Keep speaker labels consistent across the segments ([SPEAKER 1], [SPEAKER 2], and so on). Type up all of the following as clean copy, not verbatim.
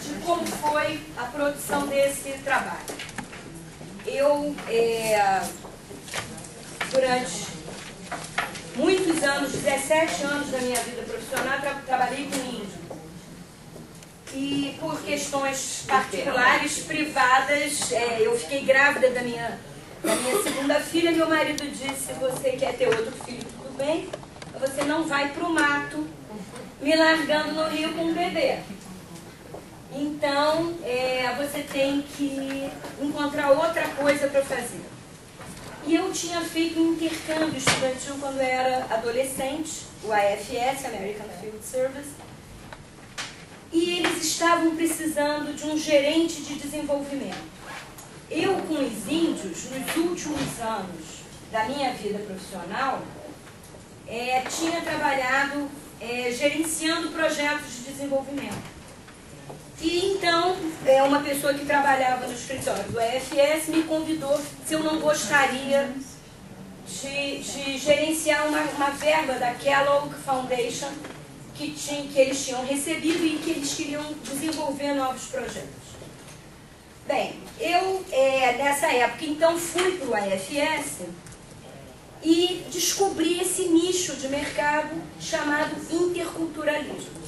[SPEAKER 1] de como foi a produção desse trabalho. Eu, durante muitos anos, 17 anos da minha vida profissional, trabalhei com índio. E por questões particulares, privadas, eu fiquei grávida da minha segunda filha. Meu marido disse: você quer ter outro filho, tudo bem, você não vai para o mato me largando no rio com um bebê. Então, você tem que encontrar outra coisa para fazer. E eu tinha feito um intercâmbio estudantil quando eu era adolescente, o AFS, American Field Service, e eles estavam precisando de um gerente de desenvolvimento. Eu, com os índios, nos últimos anos da minha vida profissional, tinha trabalhado gerenciando projetos de desenvolvimento. E então, uma pessoa que trabalhava no escritório do AFS me convidou se eu não gostaria de gerenciar uma verba da Kellogg Foundation que eles tinham recebido e que eles queriam desenvolver novos projetos. Bem, eu, nessa época, então, fui para o AFS e descobri esse nicho de mercado chamado interculturalismo.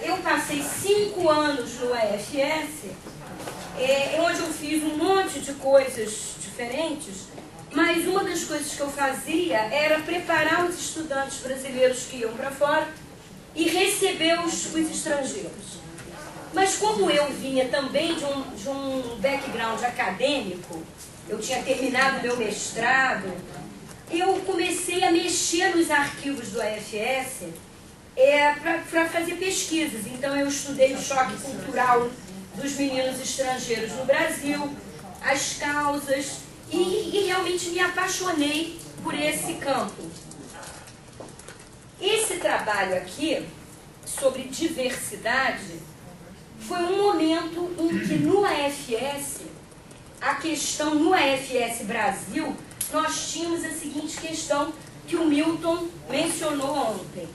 [SPEAKER 1] Eu passei 5 anos no AFS, onde eu fiz um monte de coisas diferentes, mas uma das coisas que eu fazia era preparar os estudantes brasileiros que iam para fora e receber os estrangeiros. Mas como eu vinha também de um background acadêmico, eu tinha terminado meu mestrado, eu comecei a mexer nos arquivos do AFS para fazer pesquisas. Então eu estudei o choque cultural dos meninos estrangeiros no Brasil, as causas, e realmente me apaixonei por esse campo. Esse trabalho aqui, sobre diversidade, foi um momento em que no AFS, no AFS Brasil, nós tínhamos a seguinte questão que o Milton mencionou ontem,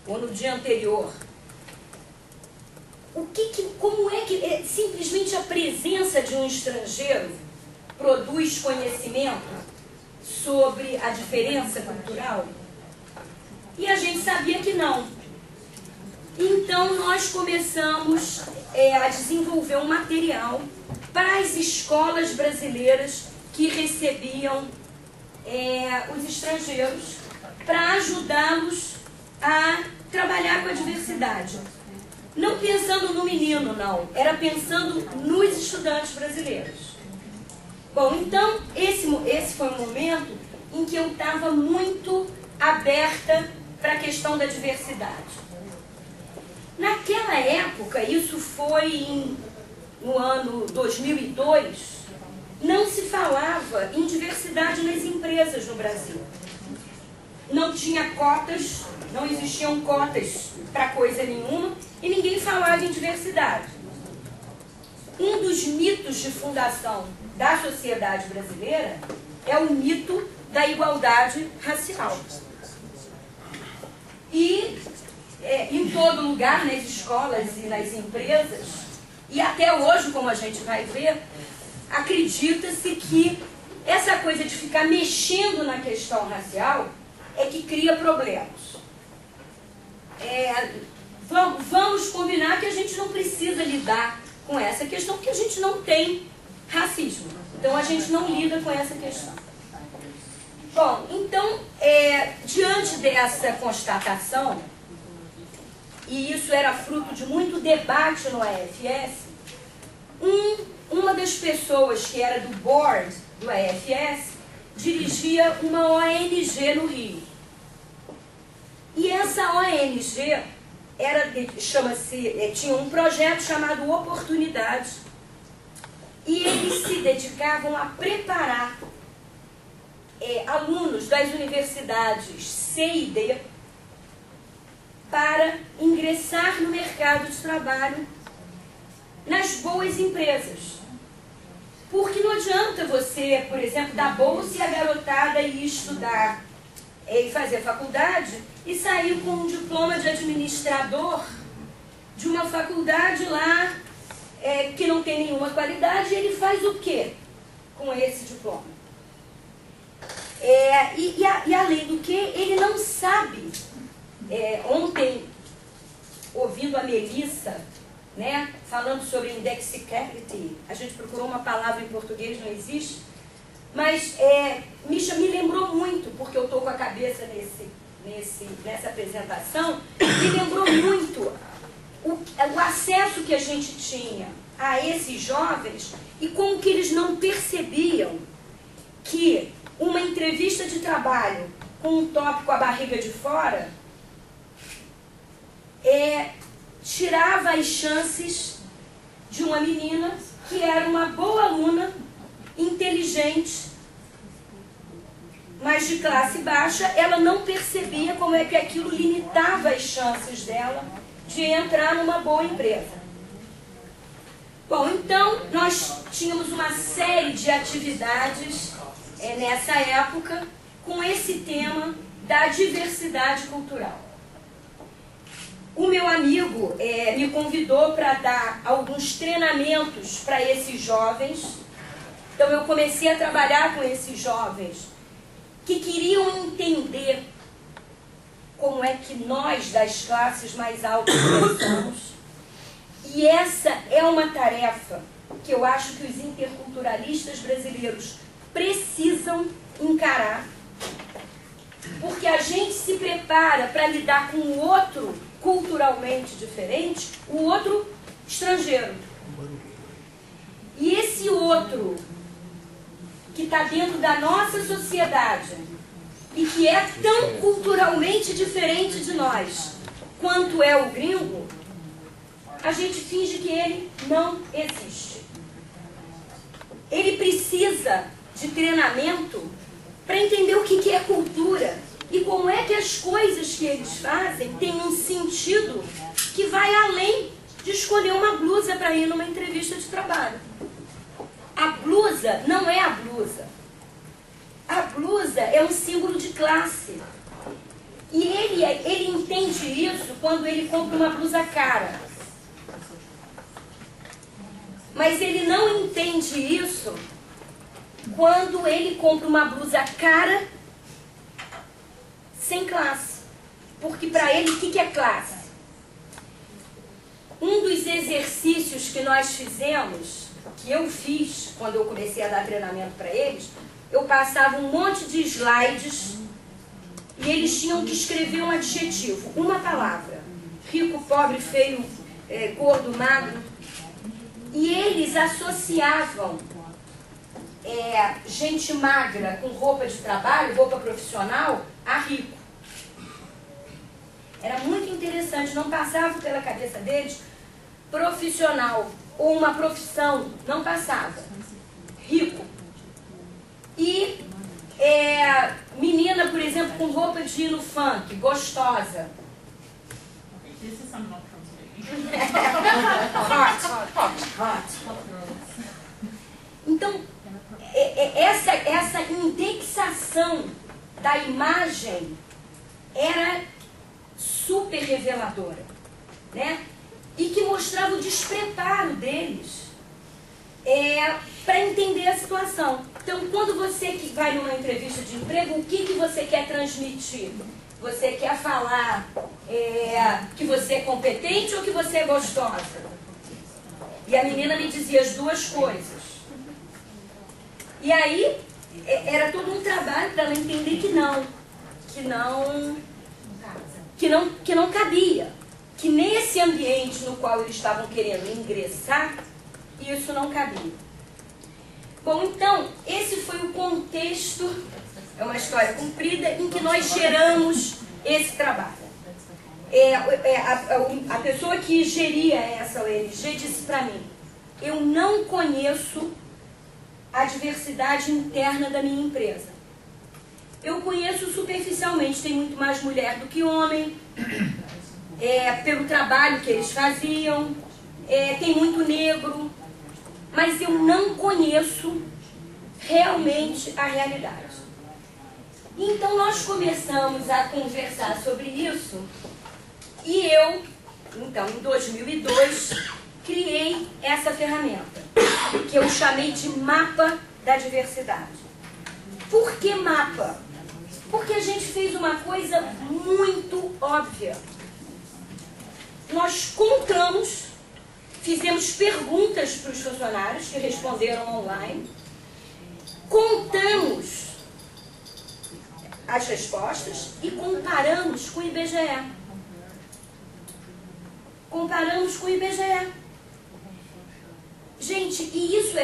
[SPEAKER 1] ou no dia anterior. Como é que simplesmente a presença de um estrangeiro produz conhecimento sobre a diferença cultural? E a gente sabia que não. Então nós começamos a desenvolver um material para as escolas brasileiras que recebiam os estrangeiros, para ajudá-los a trabalhar com a diversidade. Não pensando no menino, não. Era pensando nos estudantes brasileiros. Bom, então, esse foi um momento em que eu estava muito aberta para a questão da diversidade. Naquela época, isso foi no ano 2002, não se falava em diversidade nas empresas no Brasil. Não tinha cotas, não existiam cotas para coisa nenhuma e ninguém falava em diversidade. Um dos mitos de fundação da sociedade brasileira é o mito da igualdade racial. E em todo lugar, nas escolas e nas empresas, e até hoje, como a gente vai ver, acredita-se que essa coisa de ficar mexendo na questão racial é que cria problemas. Vamos combinar que a gente não precisa lidar com essa questão, porque a gente não tem racismo. Então a gente não lida com essa questão. Bom, então, diante dessa constatação, e isso era fruto de muito debate no AFS, uma das pessoas que era do board do AFS dirigia uma ONG no Rio. E essa ONG tinha um projeto chamado Oportunidade, e eles se dedicavam a preparar alunos das universidades C e D para ingressar no mercado de trabalho nas boas empresas. Porque não adianta você, por exemplo, dar bolsa e a garotada ir estudar e fazer faculdade e saiu com um diploma de administrador de uma faculdade lá que não tem nenhuma qualidade. E ele faz o quê com esse diploma? E além do que, ele não sabe. Ontem, ouvindo a Melissa, né, falando sobre indexicality, a gente procurou uma palavra em português, não existe, mas me lembrou muito, porque eu estou com a cabeça nessa apresentação, me lembrou muito o acesso que a gente tinha a esses jovens e como que eles não percebiam que uma entrevista de trabalho com um tópico a barriga de fora tirava as chances de uma menina que era uma boa aluna, inteligente, mas de classe baixa. Ela não percebia como é que aquilo limitava as chances dela de entrar numa boa empresa. Bom, então nós tínhamos uma série de atividades nessa época com esse tema da diversidade cultural. O meu amigo me convidou para dar alguns treinamentos para esses jovens. Então eu comecei a trabalhar com esses jovens que queriam entender como é que nós das classes mais altas pensamos. E essa é uma tarefa que eu acho que os interculturalistas brasileiros precisam encarar, porque a gente se prepara para lidar com o outro culturalmente diferente, o outro estrangeiro. E esse outro que está dentro da nossa sociedade e que é tão culturalmente diferente de nós quanto é o gringo, a gente finge que ele não existe. Ele precisa de treinamento para entender o que é cultura e como é que as coisas que eles fazem têm um sentido que vai além de escolher uma blusa para ir numa entrevista de trabalho. A blusa não é a blusa. A blusa é um símbolo de classe. E ele entende isso quando ele compra uma blusa cara. Mas ele não entende isso quando ele compra uma blusa cara sem classe. Porque para ele, o que é classe? Um dos exercícios que nós fizemos, que eu fiz quando eu comecei a dar treinamento para eles, eu passava um monte de slides e eles tinham que escrever um adjetivo, uma palavra. Rico, pobre, feio, gordo, magro. E eles associavam gente magra com roupa de trabalho, roupa profissional, a rico. Era muito interessante, não passava pela cabeça deles profissional ou uma profissão, não passava. Rico. E menina, por exemplo, com roupa de ir no funk, gostosa. Hot. Então, essa indexação da imagem era super reveladora, né? E que mostrava o despreparo deles para entender a situação. Então, quando você que vai numa entrevista de emprego, o que você quer transmitir? Você quer falar que você é competente ou que você é gostosa? E a menina me dizia as duas coisas. E aí, era todo um trabalho para ela entender que não cabia. Que nesse ambiente no qual eles estavam querendo ingressar, isso não cabia. Bom, então, esse foi o contexto, é uma história comprida, em que nós geramos esse trabalho. A pessoa que geria essa ONG disse para mim: eu não conheço a diversidade interna da minha empresa. Eu conheço superficialmente, tem muito mais mulher do que homem, pelo trabalho que eles faziam, tem muito negro, mas eu não conheço realmente a realidade. Então nós começamos a conversar sobre isso e eu, então em 2002, criei essa ferramenta, que eu chamei de Mapa da Diversidade. Por que mapa? Porque a gente fez uma coisa muito óbvia. Nós contamos, fizemos perguntas para os funcionários que responderam online, contamos as respostas e comparamos com o IBGE. Comparamos com o IBGE. Gente, e isso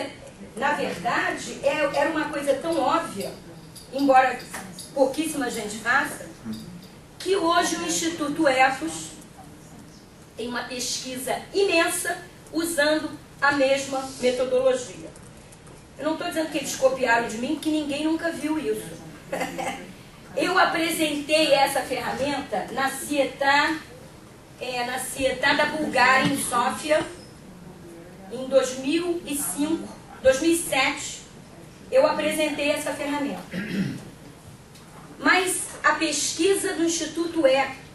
[SPEAKER 1] na verdade, era uma coisa tão óbvia, embora pouquíssima gente faça, que hoje o Instituto Ethos tem uma pesquisa imensa usando a mesma metodologia. Eu não estou dizendo que eles copiaram de mim, porque ninguém nunca viu isso. Eu apresentei essa ferramenta na Cietá da Bulgária, em Sófia, em 2007, eu apresentei essa ferramenta. Mas a pesquisa do Instituto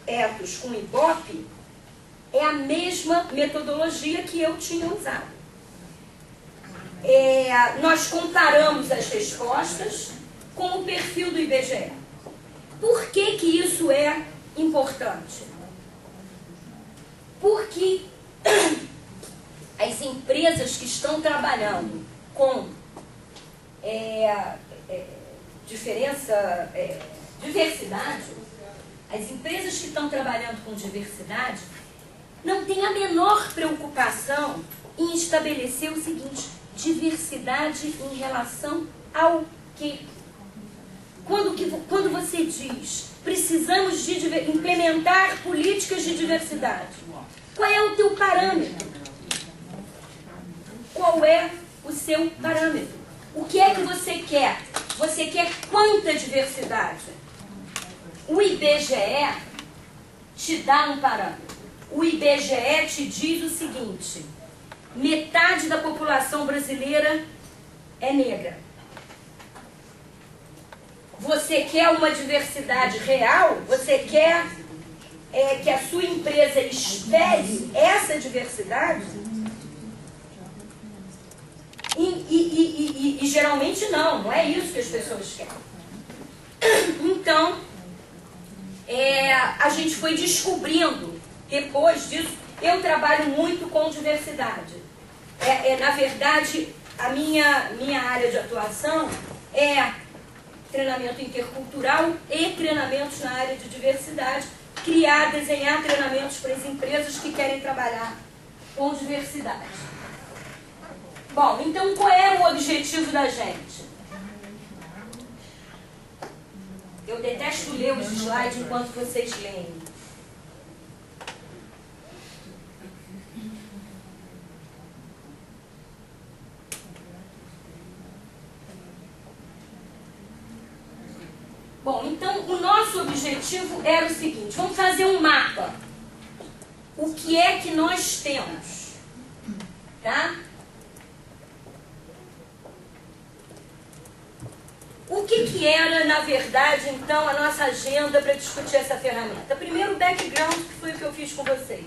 [SPEAKER 1] Ethos com o IBOP é a mesma metodologia que eu tinha usado. Nós comparamos as respostas com o perfil do IBGE. Por que que isso é importante? Porque as empresas que estão trabalhando com diversidade, as empresas que estão trabalhando com diversidade não têm a menor preocupação em estabelecer o seguinte: diversidade em relação ao quê? Quando você diz precisamos de implementar políticas de diversidade, qual é o teu parâmetro? Qual é o seu parâmetro? O que é que você quer? Você quer quanta diversidade? O IBGE te dá um parâmetro. O IBGE te diz o seguinte: metade da população brasileira é negra. Você quer uma diversidade real? Você quer que a sua empresa espere essa diversidade? E geralmente não é isso que as pessoas querem. Então, a gente foi descobrindo, depois disso, eu trabalho muito com diversidade. Na verdade, a minha área de atuação é treinamento intercultural e treinamentos na área de diversidade, desenhar treinamentos para as empresas que querem trabalhar com diversidade. Bom, então qual é o objetivo da gente? Eu detesto ler os slides enquanto vocês leem. Bom, então o nosso objetivo era o seguinte: vamos fazer um mapa. O que é que nós temos? Tá? O que era, na verdade, então, a nossa agenda para discutir essa ferramenta? Primeiro, o background, que foi o que eu fiz com vocês.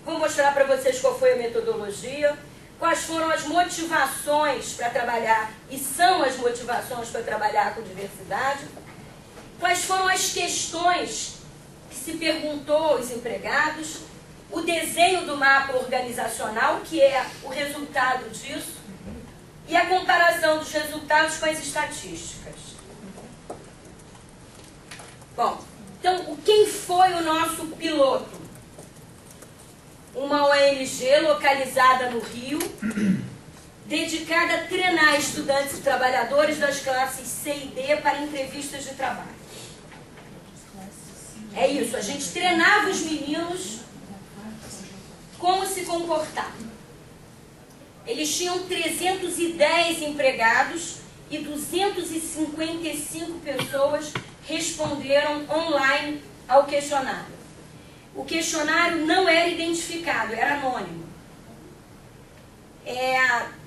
[SPEAKER 1] Vou mostrar para vocês qual foi a metodologia, quais foram as motivações para trabalhar, e são as motivações para trabalhar com diversidade, quais foram as questões que se perguntou aos empregados, o desenho do mapa organizacional, que é o resultado disso, e a comparação dos resultados com as estatísticas. Bom, então, quem foi o nosso piloto? Uma ONG localizada no Rio, dedicada a treinar estudantes e trabalhadores das classes C e D para entrevistas de trabalho. É isso, a gente treinava os meninos como se comportar. Eles tinham 310 empregados e 255 pessoas responderam online ao questionário. O questionário não era identificado, era anônimo.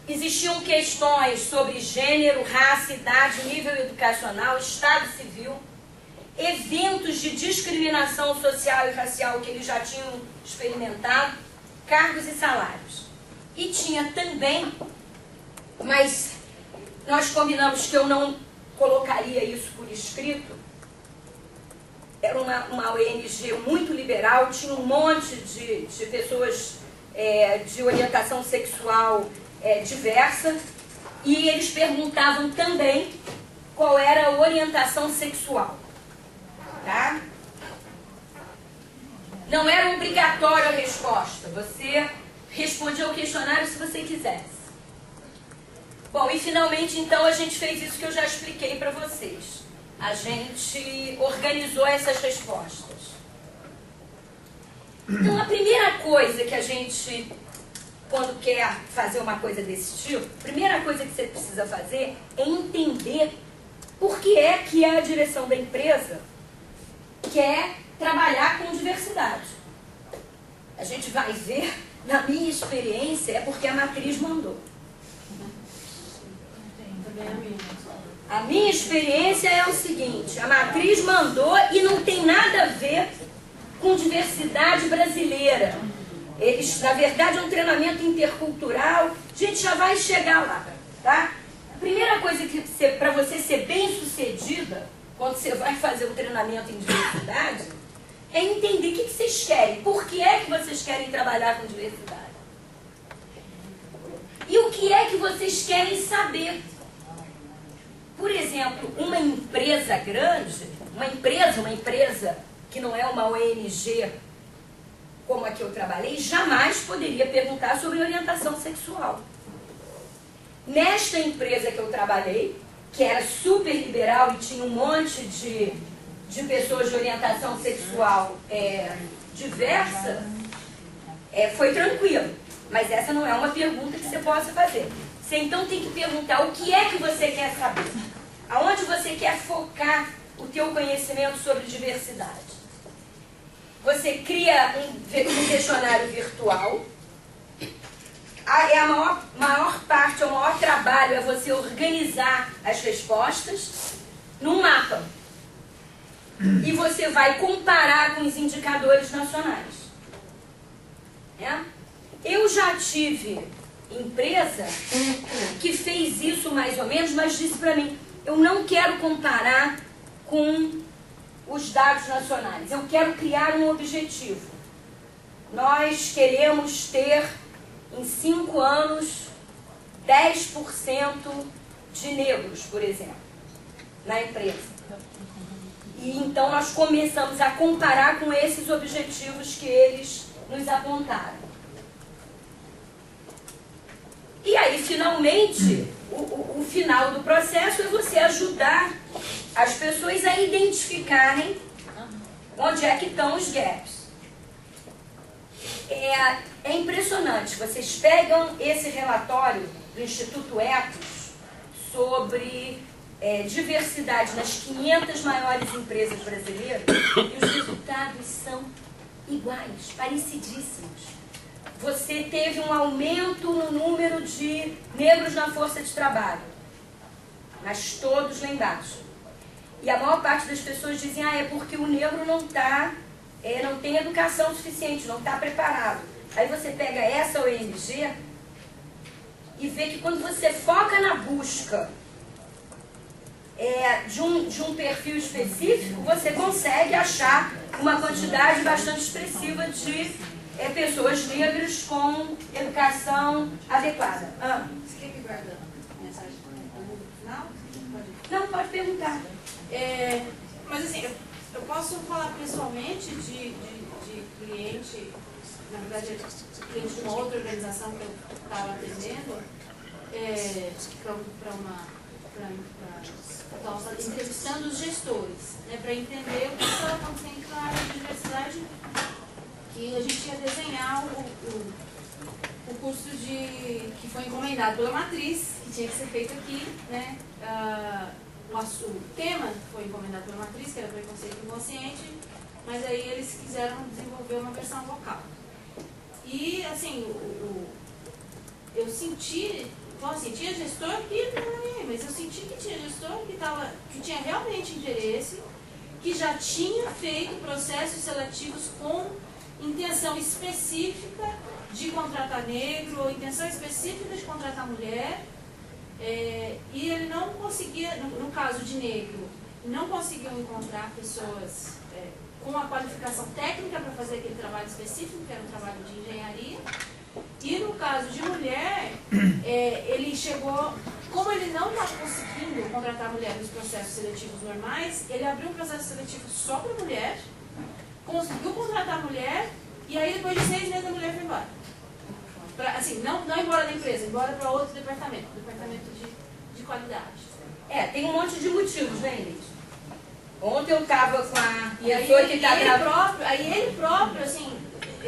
[SPEAKER 1] Existiam questões sobre gênero, raça, idade, nível educacional, estado civil, eventos de discriminação social e racial que eles já tinham experimentado, cargos e salários. E tinha também, mas nós combinamos que eu não colocaria isso por escrito, era uma ONG muito liberal, tinha um monte de pessoas de orientação sexual diversa, e eles perguntavam também qual era a orientação sexual. Tá? Não era obrigatória a resposta, você respondia ao questionário se você quisesse. Bom, e finalmente então a gente fez isso que eu já expliquei para vocês. A gente organizou essas respostas. Então a primeira coisa que a gente, quando quer fazer uma coisa desse tipo, a primeira coisa que você precisa fazer é entender por que é que a direção da empresa quer trabalhar com diversidade. A gente vai ver, na minha experiência, é porque a matriz mandou. A minha experiência é o seguinte, a matriz mandou e não tem nada a ver com diversidade brasileira. Eles, na verdade, é um treinamento intercultural, a gente já vai chegar lá, tá? A primeira coisa que para você ser bem sucedida, quando você vai fazer um treinamento em diversidade, é entender o que vocês querem, por que é que vocês querem trabalhar com diversidade. E o que é que vocês querem saber. Por exemplo, uma empresa grande, uma empresa que não é uma ONG como a que eu trabalhei, jamais poderia perguntar sobre orientação sexual. Nesta empresa que eu trabalhei, que era super liberal e tinha um monte de pessoas de orientação sexual diversa, foi tranquilo. Mas essa não é uma pergunta que você possa fazer. Você então tem que perguntar o que é que você quer saber. Aonde você quer focar o teu conhecimento sobre diversidade. Você cria um questionário virtual. A maior parte, o maior trabalho é você organizar as respostas num mapa. E você vai comparar com os indicadores nacionais. Eu já tive empresa que fez isso mais ou menos, mas disse para mim, eu não quero comparar com os dados nacionais, eu quero criar um objetivo. Nós queremos ter, em 5 anos, 10% de negros, por exemplo, na empresa. E então nós começamos a comparar com esses objetivos que eles nos apontaram. E aí, finalmente, o final do processo é você ajudar as pessoas a identificarem onde é que estão os gaps. É impressionante, vocês pegam esse relatório do Instituto Ethos sobre diversidade nas 500 maiores empresas brasileiras e os resultados são iguais, parecidíssimos. Você teve um aumento no número de negros na força de trabalho, mas todos lá embaixo. E a maior parte das pessoas dizem, é porque o negro não tem educação suficiente, não está preparado. Aí você pega essa ONG e vê que quando você foca na busca de um perfil específico, você consegue achar uma quantidade bastante expressiva de pessoas negras com educação adequada.
[SPEAKER 2] Você quer me guardar a mensagem no final?
[SPEAKER 1] Não, pode perguntar.
[SPEAKER 2] Mas assim, eu posso falar pessoalmente de cliente, na verdade, cliente de uma outra organização que eu estava atendendo, estava entrevistando os gestores, para entender o que estava acontecendo na área de diversidade. E a gente ia desenhar o curso que foi encomendado pela matriz, que tinha que ser feito aqui, né? O tema foi encomendado pela matriz, que era preconceito inconsciente, mas aí eles quiseram desenvolver uma versão vocal. E, assim, eu senti, então, assim, tinha gestor que não era ninguém, mas eu senti que tinha gestor que tinha realmente interesse que já tinha feito processos seletivos com intenção específica de contratar negro, ou intenção específica de contratar mulher, e ele não conseguia, no caso de negro, não conseguiu encontrar pessoas com a qualificação técnica para fazer aquele trabalho específico, que era um trabalho de engenharia. E no caso de mulher, ele chegou, como ele não estava conseguindo contratar mulher nos processos seletivos normais, ele abriu um processo seletivo só para mulher, conseguiu contratar mulher, e aí depois de 6 meses a mulher foi embora. Assim, não embora da empresa, embora para outro departamento de qualidade.
[SPEAKER 1] Tem um monte de motivos, né, Inês? Ontem eu estava com a
[SPEAKER 2] pessoa que está ele próprio, assim,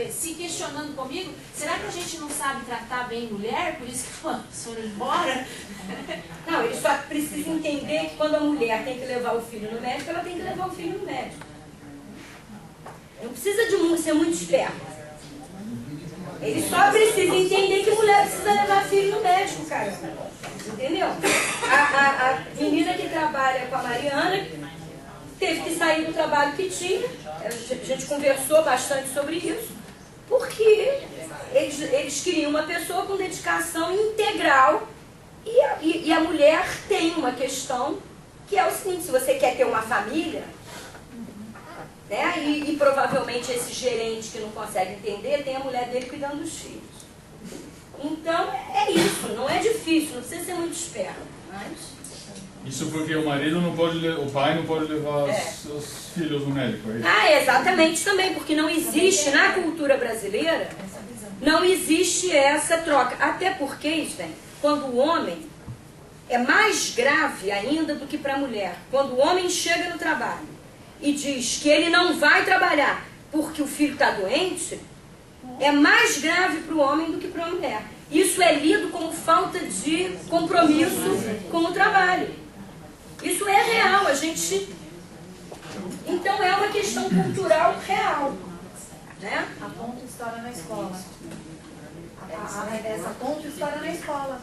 [SPEAKER 2] se questionando comigo, será que a gente não sabe tratar bem mulher, por isso que foram embora?
[SPEAKER 1] Não, ele só precisa entender que quando a mulher tem que levar o filho no médico, ela tem que levar o filho no médico. Não precisa de ser muito esperto. Ele só precisa entender que mulher precisa levar filho no médico, cara. Entendeu? A menina que trabalha com a Mariana teve que sair do trabalho que tinha. A gente conversou bastante sobre isso. Porque eles queriam uma pessoa com dedicação integral. E a mulher tem uma questão que é o seguinte: se você quer ter uma família, né, e provavelmente esse gerente que não consegue entender, tem a mulher dele cuidando dos filhos. Então é isso, não é difícil, não precisa ser muito esperto. Mas...
[SPEAKER 3] Isso porque o marido não pode, o pai não pode levar os filhos no médico, é isso?
[SPEAKER 1] Exatamente também, porque não existe na cultura brasileira, não existe essa troca. Até porque, Sven, quando o homem, é mais grave ainda do que para a mulher, quando o homem chega no trabalho e diz que ele não vai trabalhar porque o filho está doente, é mais grave para o homem do que para a mulher. Isso é lido como falta de compromisso com o trabalho. Isso é real, a gente... Então é uma questão cultural real, né?
[SPEAKER 4] Aponta história na escola. Essa conta história na escola.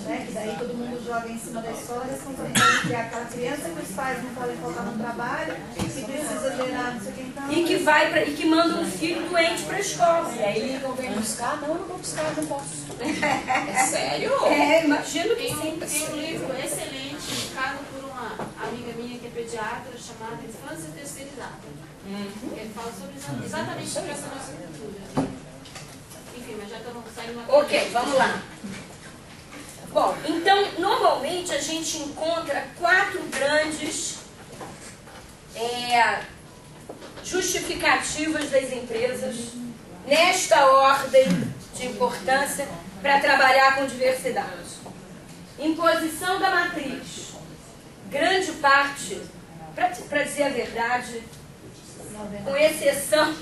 [SPEAKER 4] Né? Que daí todo mundo joga em cima da escola a responsabilidade de criar aquela criança que os pais não podem focar no trabalho, que precisa gerar não sei quem tá.
[SPEAKER 1] E que manda um filho doente para a escola.
[SPEAKER 4] E aí ligam, vem buscar, não vou buscar, não posso.
[SPEAKER 2] É sério?
[SPEAKER 1] Imagino que sim.
[SPEAKER 2] Tem um livro excelente, indicado por uma amiga minha que é pediatra, chamada Infância Terceirizada. Ele fala sobre exatamente sobre essa nossa cultura. Enfim, mas já estamos saindo uma...
[SPEAKER 1] Ok, vamos lá. Bom, então, normalmente a gente encontra 4 grandes justificativas das empresas, nesta ordem de importância, para trabalhar com diversidade. Imposição da matriz. Grande parte, para dizer a verdade, com exceção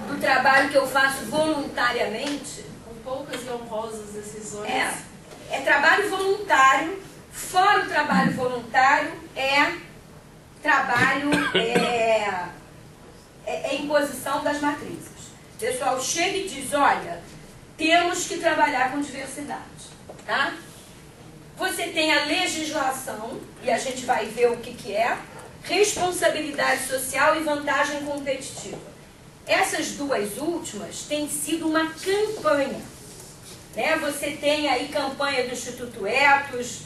[SPEAKER 1] do trabalho que eu faço voluntariamente,
[SPEAKER 2] com poucas e honrosas decisões.
[SPEAKER 1] É trabalho voluntário. Fora o trabalho voluntário, trabalho, imposição das matrizes. O pessoal chega e diz, olha, temos que trabalhar com diversidade, tá? Você tem a legislação, e a gente vai ver o que é, responsabilidade social e vantagem competitiva. Essas duas últimas têm sido uma campanha, né? Você tem aí campanha do Instituto Etos,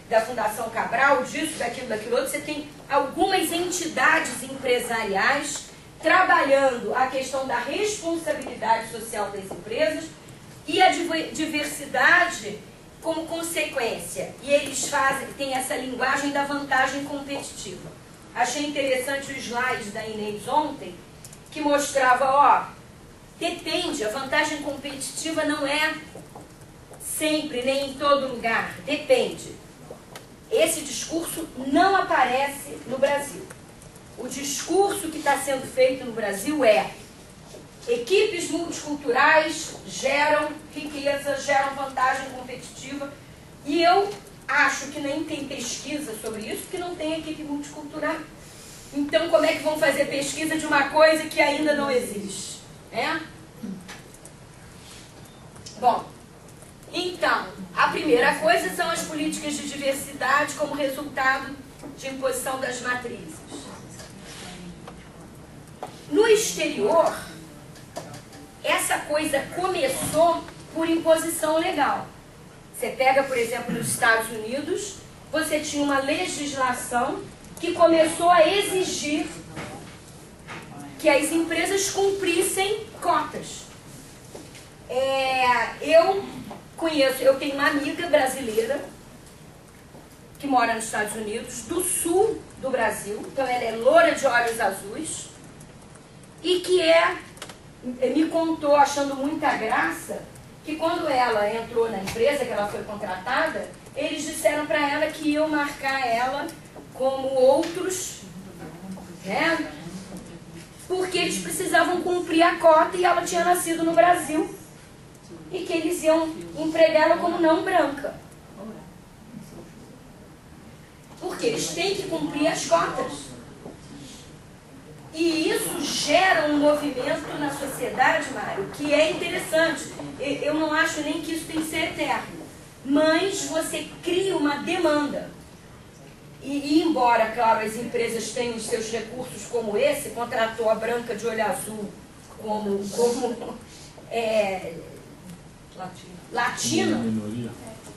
[SPEAKER 1] da Fundação Cabral, disso, daquilo outro. Você tem algumas entidades empresariais trabalhando a questão da responsabilidade social das empresas e a diversidade como consequência. E eles têm essa linguagem da vantagem competitiva. Achei interessante o slide da Inês ontem, que mostrava, depende, a vantagem competitiva não é sempre, nem em todo lugar, depende. Esse discurso não aparece no Brasil. O discurso que está sendo feito no Brasil é: equipes multiculturais geram riqueza, geram vantagem competitiva. E eu acho que nem tem pesquisa sobre isso, porque não tem equipe multicultural. Então, como é que vão fazer pesquisa de uma coisa que ainda não existe? Bom, então, a primeira coisa são as políticas de diversidade como resultado de imposição das matrizes. No exterior, essa coisa começou por imposição legal. Você pega, por exemplo, nos Estados Unidos, você tinha uma legislação que começou a exigir que as empresas cumprissem cotas. Eu tenho uma amiga brasileira que mora nos Estados Unidos, do sul do Brasil, então ela é loura de olhos azuis, e que me contou, achando muita graça, que quando ela entrou na empresa, que ela foi contratada, eles disseram para ela que iam marcar ela como outros, né? Porque eles precisavam cumprir a cota e ela tinha nascido no Brasil e que eles iam empregá-la como não branca. Porque eles têm que cumprir as cotas. E isso gera um movimento na sociedade, Mário, que é interessante. Eu não acho nem que isso tem que ser eterno. Mas você cria uma demanda. E embora, claro, as empresas tenham os seus recursos como esse, contratou a branca de olho azul como latina.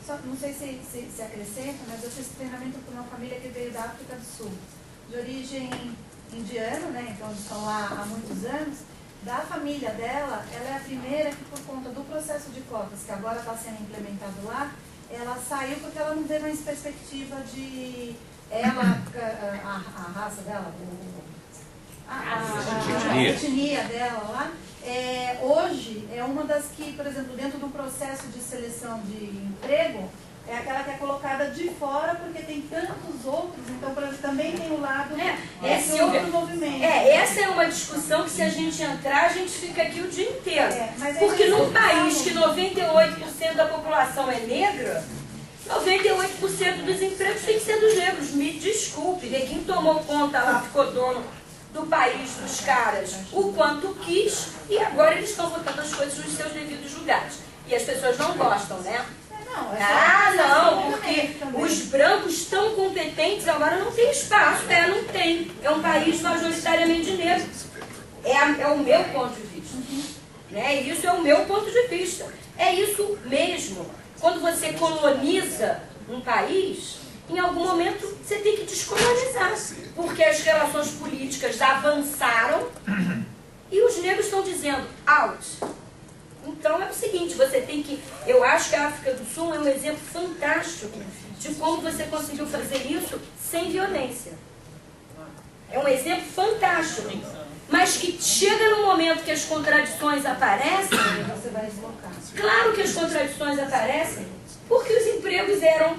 [SPEAKER 4] Só, não sei se acrescenta, mas eu fiz treinamento com uma família que veio da África do Sul, de origem indiana, né? Então eles estão lá há muitos anos. Da família dela, ela é a primeira que, por conta do processo de cotas, que agora está sendo implementado lá, ela saiu porque ela não vê mais perspectiva de ela, a raça dela, a etnia dela lá. Hoje é uma das que, por exemplo, dentro do processo de seleção de emprego, é aquela que é colocada de fora porque tem tantos outros, então também tem o lado desse outro movimento.
[SPEAKER 1] Essa é uma discussão que, se a gente entrar, a gente fica aqui o dia inteiro. Porque num país que 98% da população é negra, 98% dos empregos tem que ser dos negros. Me desculpe, ninguém tomou conta lá, ficou dono do país dos caras o quanto quis, e agora eles estão botando as coisas nos seus devidos lugares. E as pessoas não gostam, né? Não, porque os brancos tão competentes agora não tem espaço. Não tem. É um país majoritariamente negro. É o meu ponto de vista. Né? Isso é o meu ponto de vista. É isso mesmo. Quando você coloniza um país, em algum momento você tem que descolonizar. Porque as relações políticas avançaram e os negros estão dizendo out. Então é o seguinte, você tem que... Eu acho que a África do Sul é um exemplo fantástico de como você conseguiu fazer isso sem violência. É um exemplo fantástico. Mas que chega no momento que as contradições aparecem, você vai deslocar. Claro que as contradições aparecem, porque os empregos eram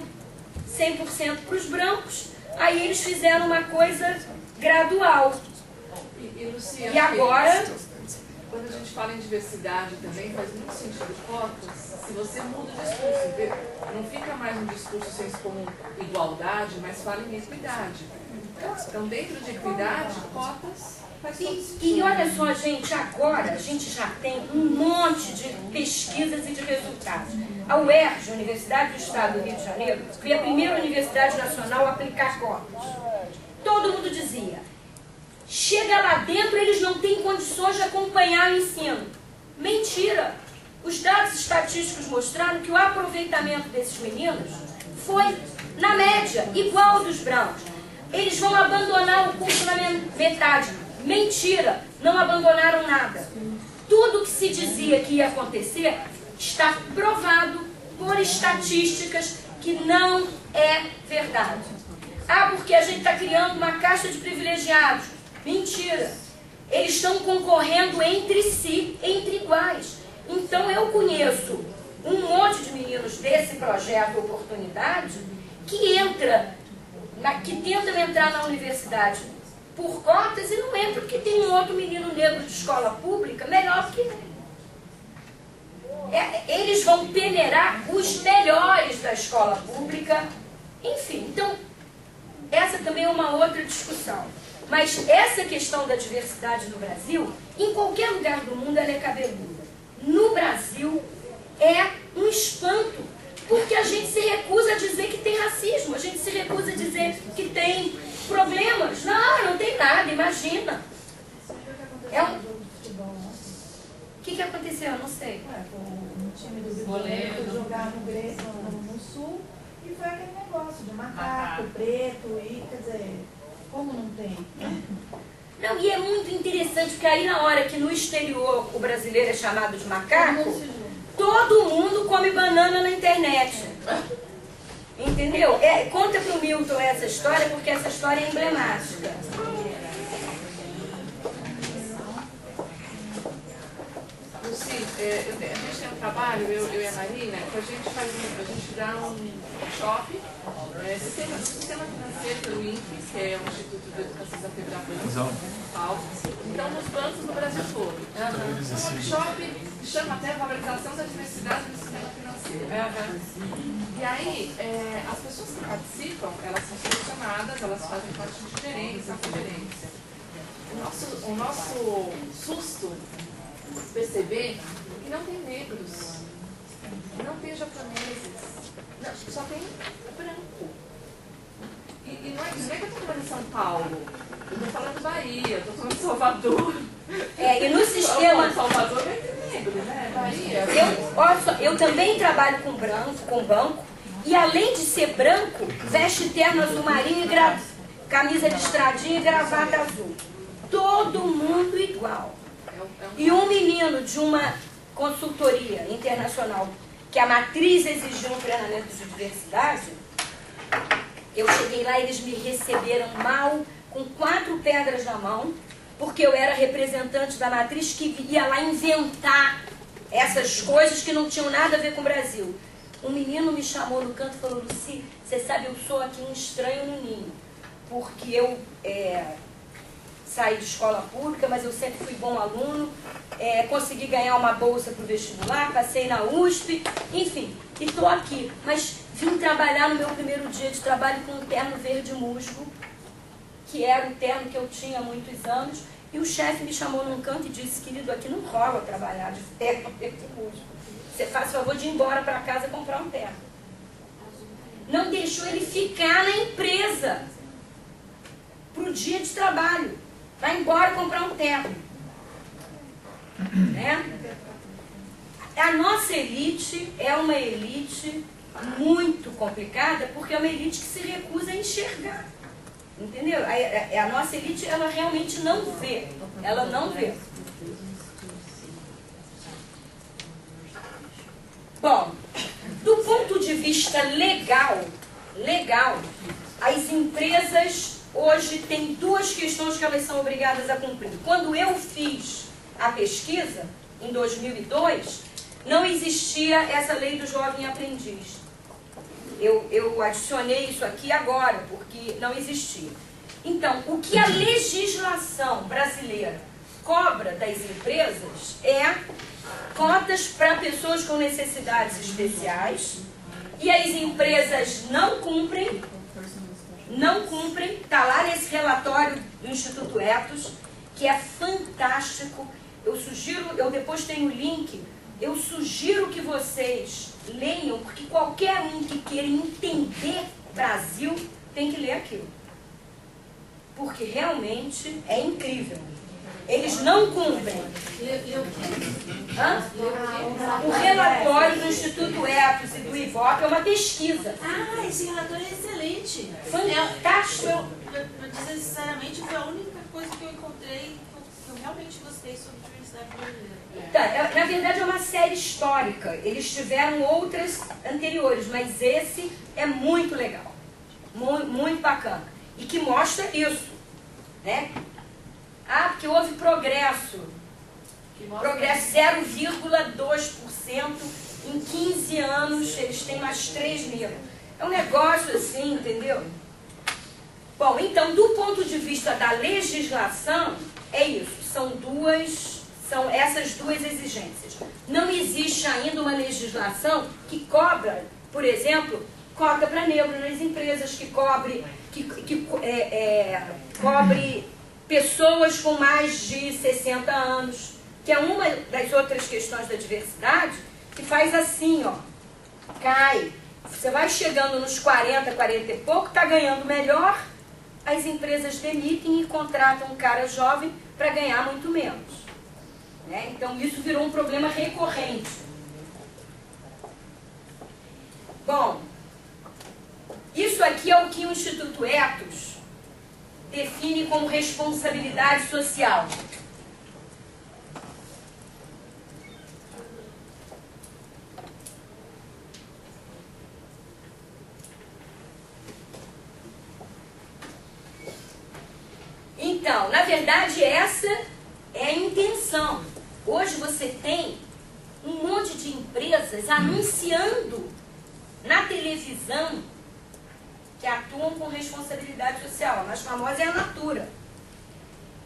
[SPEAKER 1] 100% para os brancos, aí eles fizeram uma coisa gradual.
[SPEAKER 5] Luciana,
[SPEAKER 1] e agora...
[SPEAKER 5] Quando a gente fala em diversidade também, faz muito sentido cotas, se você muda o discurso, não fica mais um discurso senso comum igualdade, mas fala em equidade. Então, dentro de equidade, cotas faz todo sentido.
[SPEAKER 1] E olha só, gente, agora a gente já tem um monte de pesquisas e de resultados. A UERJ, Universidade do Estado do Rio de Janeiro, foi a primeira universidade nacional a aplicar cotas. Todo mundo dizia... Chega lá dentro, eles não têm condições de acompanhar o ensino. Mentira! Os dados estatísticos mostraram que o aproveitamento desses meninos foi, na média, igual ao dos brancos. Eles vão abandonar o curso na metade. Mentira! Não abandonaram nada. Tudo que se dizia que ia acontecer está provado por estatísticas que não é verdade. Porque a gente está criando uma caixa de privilegiados. Mentira! Eles estão concorrendo entre si, entre iguais. Então eu conheço um monte de meninos desse projeto Oportunidade que tentam entrar na universidade por cotas e não entram porque tem um outro menino negro de escola pública melhor que ele. Eles vão peneirar os melhores da escola pública. Enfim, então essa também é uma outra discussão. Mas essa questão da diversidade no Brasil, em qualquer lugar do mundo, ela é cabeluda. No Brasil, é um espanto, porque a gente se recusa a dizer que tem racismo, a gente se recusa a dizer que tem problemas. Não tem nada, imagina. O que aconteceu? Eu não sei.
[SPEAKER 4] O time do Rio de Janeiro foi jogar no Sul e foi aquele negócio de macaco, preto, e quer dizer, como não tem?
[SPEAKER 1] Não, e é muito interessante, porque aí na hora que no exterior o brasileiro é chamado de macaco, todo mundo come banana na internet. Entendeu? Conta pro Milton essa história, porque essa história é emblemática.
[SPEAKER 5] Luci, a gente tem um trabalho, eu e a Marina, que a gente dá um workshop, sistema financeiro pelo INPE, que é o Instituto de Educação Integral de São Paulo, então nos bancos no Brasil todo. Um workshop que chama até Valorização da Diversidade do Sistema Financeiro. E aí, as pessoas que participam, elas são selecionadas, elas fazem parte de gerência, conferência. O nosso susto perceber que não tem negros, não tem japoneses, só tem branco. E não é que eu estou falando em São Paulo, eu estou falando Bahia, eu estou falando Salvador.
[SPEAKER 1] E no sistema...
[SPEAKER 5] Salvador vai ter negro, né? Bahia.
[SPEAKER 1] Eu também trabalho com banco, e além de ser branco, veste terno azul marinho e camisa de estradinha e gravata azul. Todo mundo igual. E um menino de uma consultoria internacional, que a matriz exigiu um treinamento de diversidade, eu cheguei lá e eles me receberam mal, com 4 pedras na mão, porque eu era representante da matriz que ia lá inventar essas coisas que não tinham nada a ver com o Brasil. Um menino me chamou no canto e falou: Luci, você sabe, eu sou aqui um estranho no ninho, porque eu saí de escola pública, mas eu sempre fui bom aluno, consegui ganhar uma bolsa para o vestibular, passei na USP, enfim, e estou aqui. Mas vim trabalhar no meu primeiro dia de trabalho com um terno verde musgo, que era um terno que eu tinha há muitos anos, e o chefe me chamou num canto e disse: querido, aqui não rola trabalhar de terno verde musgo. Você faz o favor de ir embora para casa comprar um terno. Não deixou ele ficar na empresa para o dia de trabalho. Vai embora comprar um terno. Né? A nossa elite é uma elite muito complicada, porque é uma elite que se recusa a enxergar. Entendeu? A nossa elite, ela realmente não vê. Ela não vê. Bom, do ponto de vista legal, as empresas hoje têm 2 questões que elas são obrigadas a cumprir. Quando eu fiz a pesquisa, em 2002, não existia essa lei do jovem aprendiz. Eu adicionei isso aqui agora, porque não existia. Então, o que a legislação brasileira cobra das empresas é cotas para pessoas com necessidades especiais, e as empresas não cumprem, está lá nesse relatório do Instituto Ethos, que é fantástico. Eu depois tenho o link, eu sugiro que vocês leiam, porque qualquer um que queira entender Brasil tem que ler aquilo. Porque realmente é incrível. Eles não cumprem. O relatório do Instituto Ethos e do IVOP é uma pesquisa.
[SPEAKER 2] Esse relatório é excelente.
[SPEAKER 1] Fantástico.
[SPEAKER 2] Para dizer sinceramente, foi a única coisa que eu encontrei que eu realmente gostei sobre diversidade brasileira.
[SPEAKER 1] Na verdade é uma série histórica. Eles tiveram outras anteriores, mas esse é muito legal. Muito bacana. E que mostra isso. Né? Porque houve progresso. Progresso 0,2%. Em 15 anos eles têm mais 3 mil. É um negócio assim, entendeu? Bom, então, do ponto de vista da legislação, é isso. São essas 2 exigências. Não existe ainda uma legislação que cobra, por exemplo, cota para negro nas empresas, que cobre pessoas com mais de 60 anos, que é uma das outras questões da diversidade, que faz assim, ó, cai. Você vai chegando nos 40, 40 e pouco, está ganhando melhor, as empresas demitem e contratam um cara jovem para ganhar muito menos. né? Então isso virou um problema recorrente. Bom, isso aqui é o que o Instituto Ethos define como responsabilidade social. Então, na verdade, essa é a intenção. Hoje você tem um monte de empresas anunciando na televisão que atuam com responsabilidade social. A mais famosa é a Natura,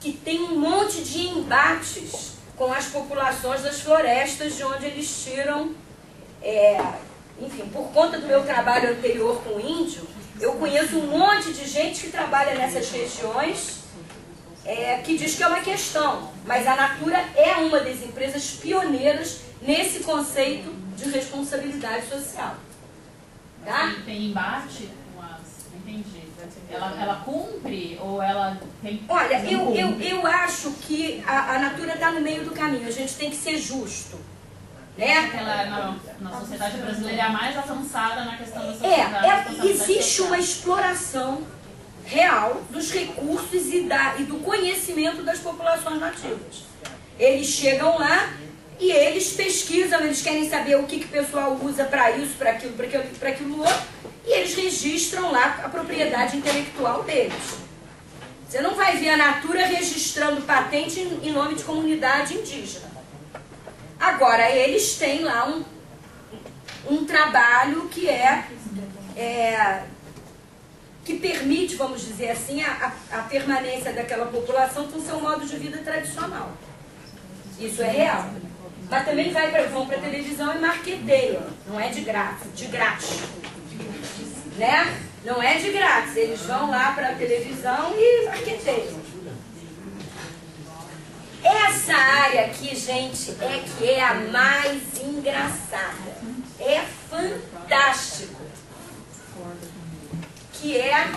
[SPEAKER 1] que tem um monte de embates com as populações das florestas de onde eles tiram... enfim, por conta do meu trabalho anterior com o índio, eu conheço um monte de gente que trabalha nessas regiões que diz que é uma questão, mas a Natura é uma das empresas pioneiras nesse conceito de responsabilidade social. Tá?
[SPEAKER 6] E tem embate com as... Entendi. Ela cumpre ou ela tem...
[SPEAKER 1] Olha, eu acho que a Natura está no meio do caminho, a gente tem que ser justo. Né?
[SPEAKER 6] Ela, na sociedade brasileira, é a mais avançada na questão da sociedade.
[SPEAKER 1] Existe uma exploração real dos recursos e do conhecimento das populações nativas. Eles chegam lá e eles pesquisam, eles querem saber o que o pessoal usa para isso, para aquilo outro, e eles registram lá a propriedade intelectual deles. Você não vai ver a Natura registrando patente em nome de comunidade indígena. Agora, eles têm lá um trabalho que que permite, vamos dizer assim, a permanência daquela população com seu modo de vida tradicional. Isso é real. Mas também vão para a televisão e marqueteiam. Não é de grátis. Né? Não é de grátis. Eles vão lá para a televisão e marqueteiam. Essa área aqui, gente, que é a mais engraçada. É fantástico. Que é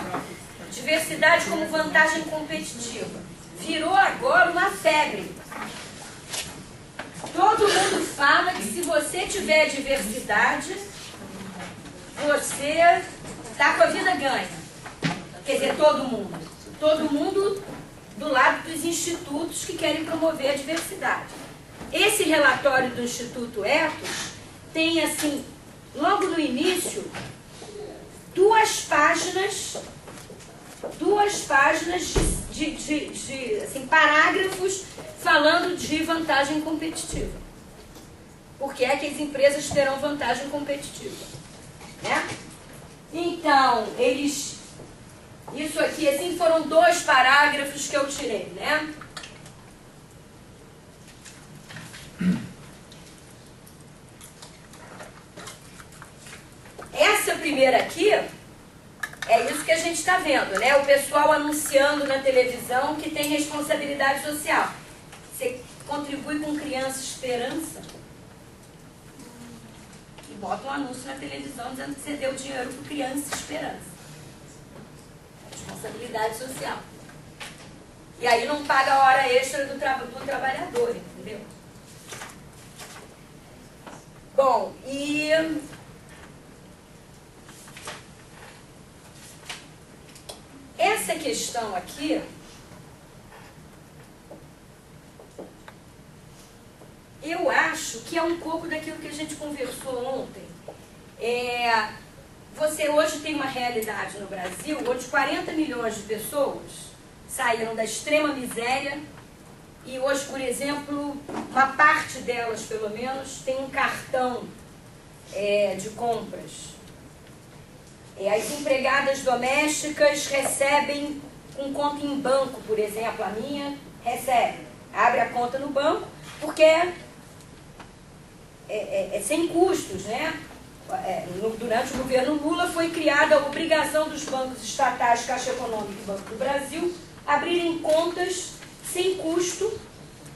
[SPEAKER 1] diversidade como vantagem competitiva. Virou agora uma febre. Todo mundo fala que se você tiver diversidade, você está com a vida ganha. Quer dizer, todo mundo. Todo mundo do lado dos institutos que querem promover a diversidade. Esse relatório do Instituto Ethos tem, assim, logo no início, duas páginas de assim, parágrafos falando de vantagem competitiva. Por que é que as empresas terão vantagem competitiva? Né? Então, isso aqui, assim, foram 2 parágrafos que eu tirei, né? Essa primeira aqui, é isso que a gente está vendo, né? O pessoal anunciando na televisão que tem responsabilidade social. Você contribui com Criança Esperança e bota um anúncio na televisão dizendo que você deu dinheiro para Criança Esperança. Responsabilidade social. E aí não paga a hora extra do trabalhador, entendeu? Bom, e... essa questão aqui, eu acho que é um pouco daquilo que a gente conversou ontem. Você hoje tem uma realidade no Brasil onde 40 milhões de pessoas saíram da extrema miséria e hoje, por exemplo, uma parte delas, pelo menos, tem um cartão de compras. As empregadas domésticas recebem com conta em banco, por exemplo, a minha recebe, abre a conta no banco, porque é sem custos, né? Durante o governo Lula foi criada a obrigação dos bancos estatais, Caixa Econômica e Banco do Brasil, abrirem contas sem custo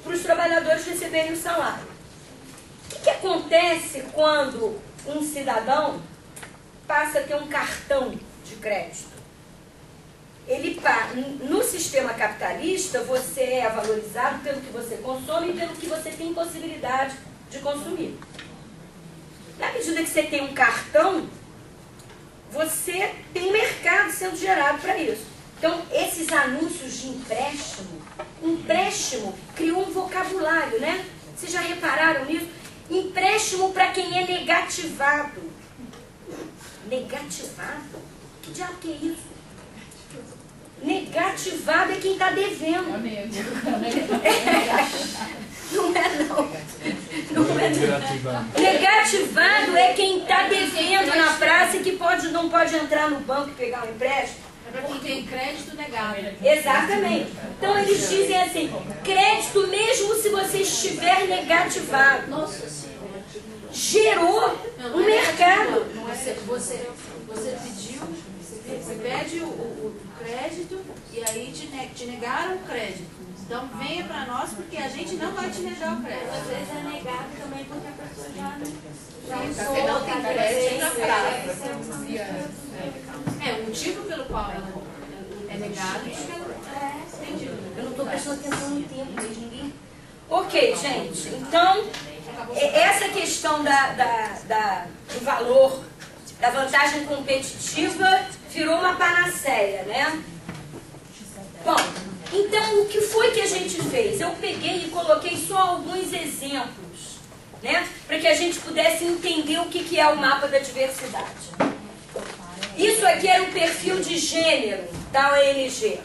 [SPEAKER 1] para os trabalhadores receberem o salário. O que acontece quando um cidadão passa a ter um cartão de crédito? no sistema capitalista, você é valorizado pelo que você consome e pelo que você tem possibilidade de consumir. Na medida que você tem um cartão, você tem mercado sendo gerado para isso. Então, esses anúncios de empréstimo criou um vocabulário, né? Vocês já repararam nisso? Empréstimo para quem é negativado. Negativado? Que diabo que é isso? Negativado é quem está devendo.
[SPEAKER 6] É o nego.
[SPEAKER 1] Não é não. Não é não. Negativado é quem está devendo na praça e que não pode entrar no banco e pegar um empréstimo.
[SPEAKER 2] É para quem tem crédito negado.
[SPEAKER 1] Exatamente. Então eles dizem assim, crédito mesmo se você estiver negativado.
[SPEAKER 2] Nossa Senhora.
[SPEAKER 1] Gerou um mercado.
[SPEAKER 2] Você pediu, você pede o crédito e aí te negaram o crédito. Então venha para nós porque a gente não vai te negar o crédito.
[SPEAKER 7] Às vezes é negado também porque a pessoa já
[SPEAKER 5] Você não tem crédito na praça.
[SPEAKER 2] O motivo pelo qual ela é negado entendi.
[SPEAKER 1] Eu não estou prestando atenção no tempo, mas ninguém... Ok, gente. Então, essa questão do valor, da vantagem competitiva, virou uma panaceia, né? Bom, então o que foi que a gente fez? Eu peguei e coloquei só alguns exemplos, né? Para que a gente pudesse entender o que é o mapa da diversidade. Isso aqui era o perfil de gênero da ONG.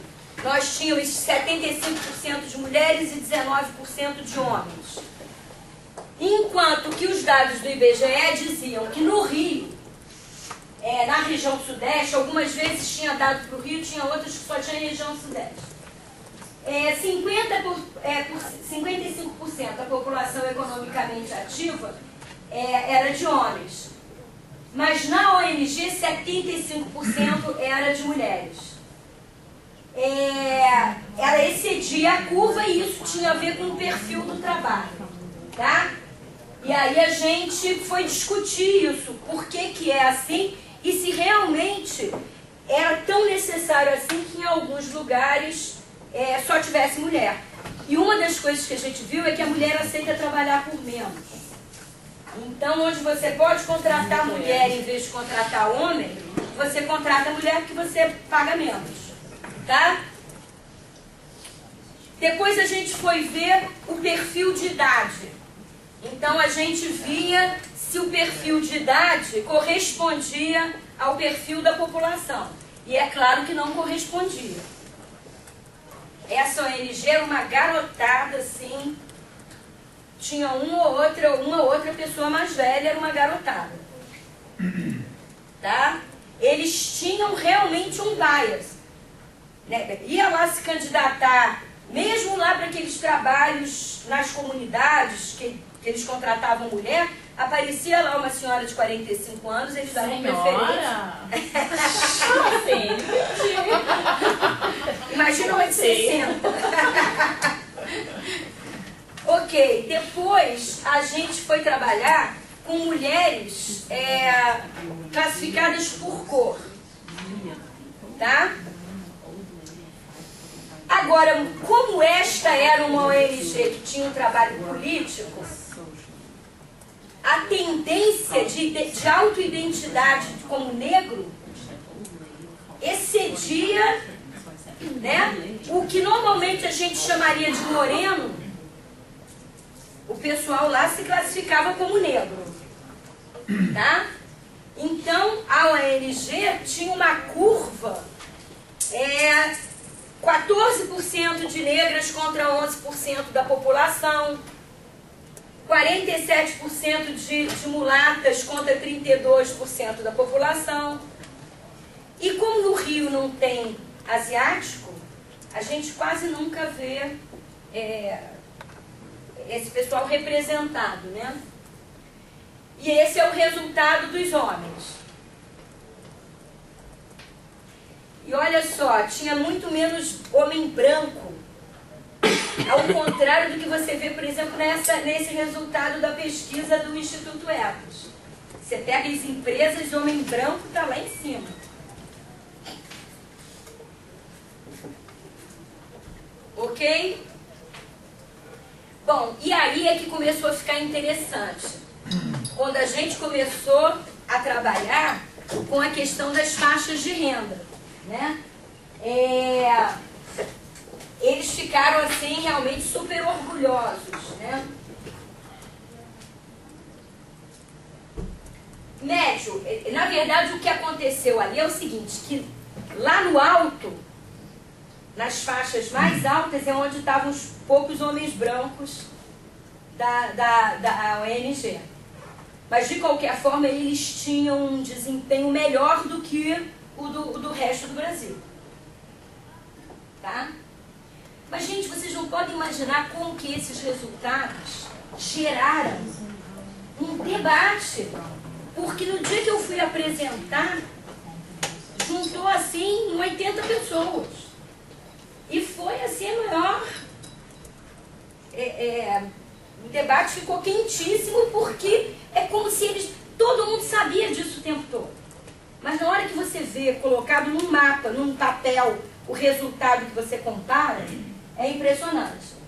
[SPEAKER 1] Nós tínhamos 75% de mulheres e 19% de homens. Enquanto que os dados do IBGE diziam que no Rio, na região sudeste, algumas vezes tinha dado para o Rio, tinha outras que só tinha região sudeste. 55% da população economicamente ativa era de homens. Mas na ONG, 75% era de mulheres. Ela excedia a curva e isso tinha a ver com o perfil do trabalho. Tá? E aí a gente foi discutir isso, por que é assim e se realmente era tão necessário assim que em alguns lugares só tivesse mulher. E uma das coisas que a gente viu é que a mulher aceita trabalhar por menos. Então, onde você pode contratar mulher em vez de contratar homem, você contrata mulher porque você paga menos. Tá? Depois a gente foi ver o perfil de idade. Então, a gente via se o perfil de idade correspondia ao perfil da população. E é claro que não correspondia. Essa ONG era uma garotada, assim, tinha uma ou outra pessoa mais velha, era uma garotada. Tá? Eles tinham realmente um bias. Né? Ia lá se candidatar, mesmo lá para aqueles trabalhos nas comunidades, que eles contratavam mulher, aparecia lá uma senhora de 45 anos, eles davam preferência. Imagina uma de 60. Ok, depois a gente foi trabalhar com mulheres classificadas por cor. Tá? Agora, como esta era uma ONG que tinha um trabalho político, a tendência de autoidentidade como negro excedia, né, o que normalmente a gente chamaria de moreno. O pessoal lá se classificava como negro. Tá? Então, a ONG tinha uma curva, 14% de negras contra 11% da população, 47% de mulatas contra 32% da população. E como no Rio não tem asiático, a gente quase nunca vê esse pessoal representado, né? E esse é o resultado dos homens. E olha só, tinha muito menos homem branco, ao contrário do que você vê, por exemplo, nesse resultado da pesquisa do Instituto Ethos. Você pega as empresas, homem branco está lá em cima. Ok? Bom, e aí é que começou a ficar interessante. Quando a gente começou a trabalhar com a questão das faixas de renda, né? Eles ficaram assim realmente super orgulhosos, né? Médio, na verdade o que aconteceu ali é o seguinte, que lá no alto, nas faixas mais altas, é onde estavam os poucos homens brancos da ONG. Mas, de qualquer forma, eles tinham um desempenho melhor do que o do resto do Brasil. Tá? Mas, gente, vocês não podem imaginar como que esses resultados geraram um debate. Porque no dia que eu fui apresentar, juntou, assim, 80 pessoas. E foi, assim, a maior... O debate ficou quentíssimo porque é como se eles... Todo mundo sabia disso o tempo todo. Mas na hora que você vê colocado num mapa, num papel, o resultado que você compara, é impressionante.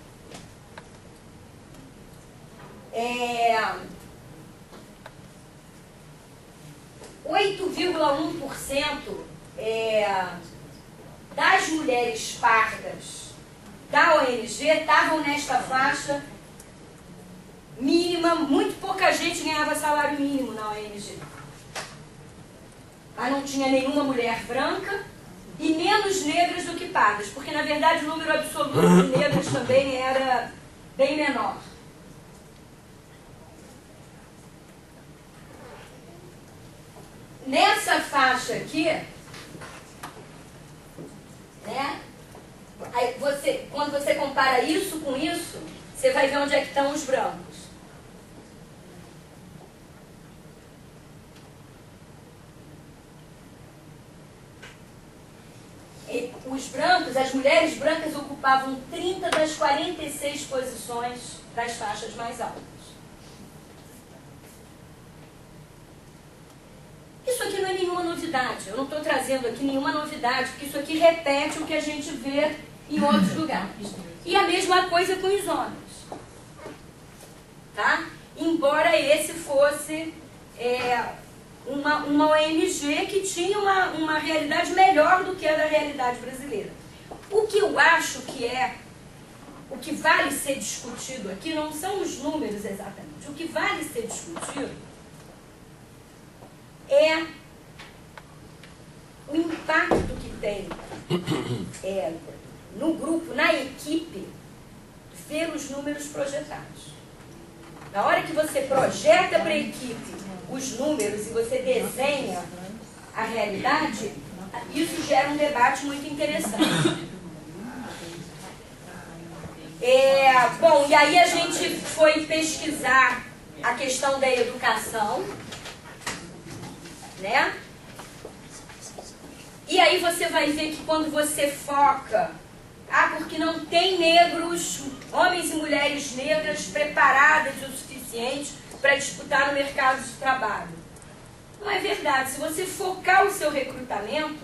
[SPEAKER 1] 8,1% das mulheres pardas da ONG estavam nesta faixa mínima. Muito pouca gente ganhava salário mínimo na ONG. Mas não tinha nenhuma mulher branca e menos negras do que pardas, porque na verdade o número absoluto de negras também era bem menor. Nessa faixa aqui, né, aí quando você compara isso com isso, você vai ver onde é que estão os brancos. E os brancos, as mulheres brancas ocupavam 30 das 46 posições das faixas mais altas. Isso aqui não é nenhuma novidade, eu não estou trazendo aqui nenhuma novidade, porque isso aqui repete o que a gente vê em outros lugares. E a mesma coisa com os homens. Tá? Embora esse fosse uma ONG que tinha uma realidade melhor do que a da realidade brasileira. O que eu acho que o que vale ser discutido aqui não são os números exatamente, o que vale ser discutido é o impacto que tem no grupo, na equipe, ver os números projetados. Na hora que você projeta para a equipe os números e você desenha a realidade, isso gera um debate muito interessante. Bom, e aí a gente foi pesquisar a questão da educação, né? E aí você vai ver que quando você foca, porque não tem negros, homens e mulheres negras preparadas o suficiente para disputar no mercado de trabalho. Não é verdade. Se você focar o seu recrutamento,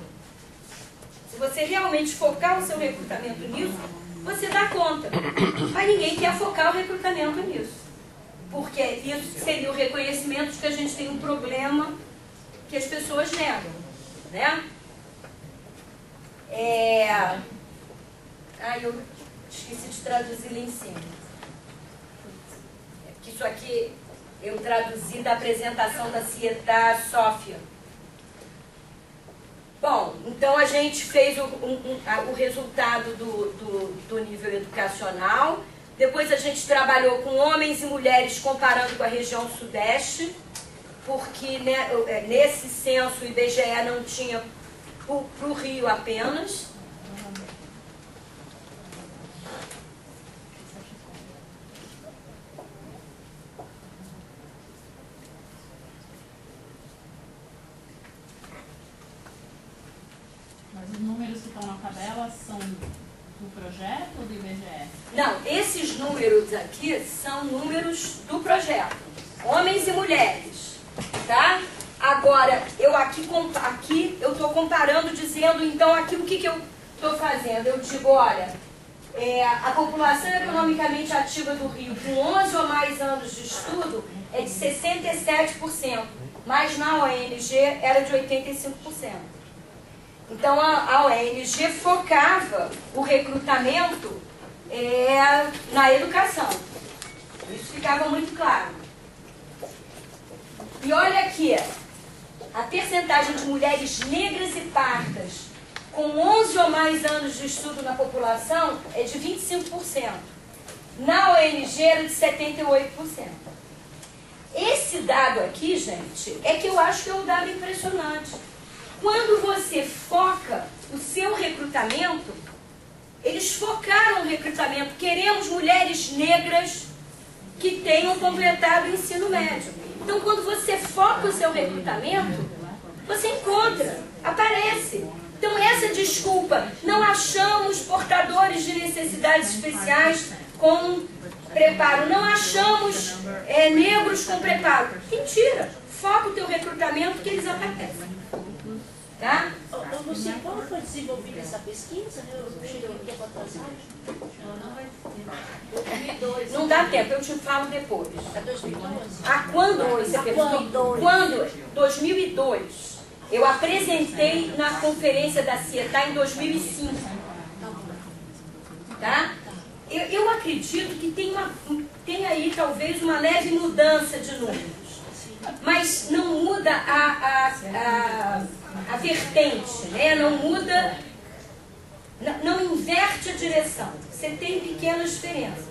[SPEAKER 1] se você realmente focar o seu recrutamento nisso, você dá conta. Mas ninguém quer focar o recrutamento nisso. Porque isso seria o reconhecimento de que a gente tem um problema que as pessoas negam, né? Eu esqueci de traduzir lá em cima. Isso aqui eu traduzi da apresentação da Sófia. Bom, então a gente fez o resultado do nível educacional. Depois a gente trabalhou com homens e mulheres comparando com a região sudeste, porque nesse censo o IBGE não tinha para o Rio apenas.
[SPEAKER 6] Mas os números que estão na tabela são do projeto ou do IBGE?
[SPEAKER 1] Não, esses números aqui são números do projeto. Homens e mulheres, tá? Agora, eu aqui eu estou comparando, dizendo, então, aqui o que eu estou fazendo? Eu digo, olha, A população economicamente ativa do Rio com 11 ou mais anos de estudo é de 67%, mas na ONG era de 85%. Então a ONG focava o recrutamento na educação. Isso ficava muito claro. E olha aqui, a percentagem de mulheres negras e pardas com 11 ou mais anos de estudo na população é de 25%. Na ONG era de 78%. Esse dado aqui, gente, é que eu acho que é um dado impressionante. Quando você foca o seu recrutamento, eles focaram o recrutamento. Queremos mulheres negras que tenham completado o ensino médio. Então, quando você foca o seu recrutamento, você encontra, aparece. Então, essa desculpa, não achamos portadores de necessidades especiais com preparo, não achamos negros com preparo. Mentira! Foca o teu recrutamento que eles aparecem. Tá?
[SPEAKER 7] Luci, quando foi desenvolvida essa pesquisa? Eu cheguei um tempo atrasado. Não vai ter. 2002.
[SPEAKER 1] Não dá tempo, eu te falo depois.
[SPEAKER 7] É 2012?
[SPEAKER 1] Quando você perguntou? Quando? 2002. Eu apresentei na conferência da CIETA em 2005. Tá? Eu acredito que tem aí talvez uma leve mudança de números. Mas não muda a vertente, né? Não muda, não inverte a direção. Você tem pequenas diferenças.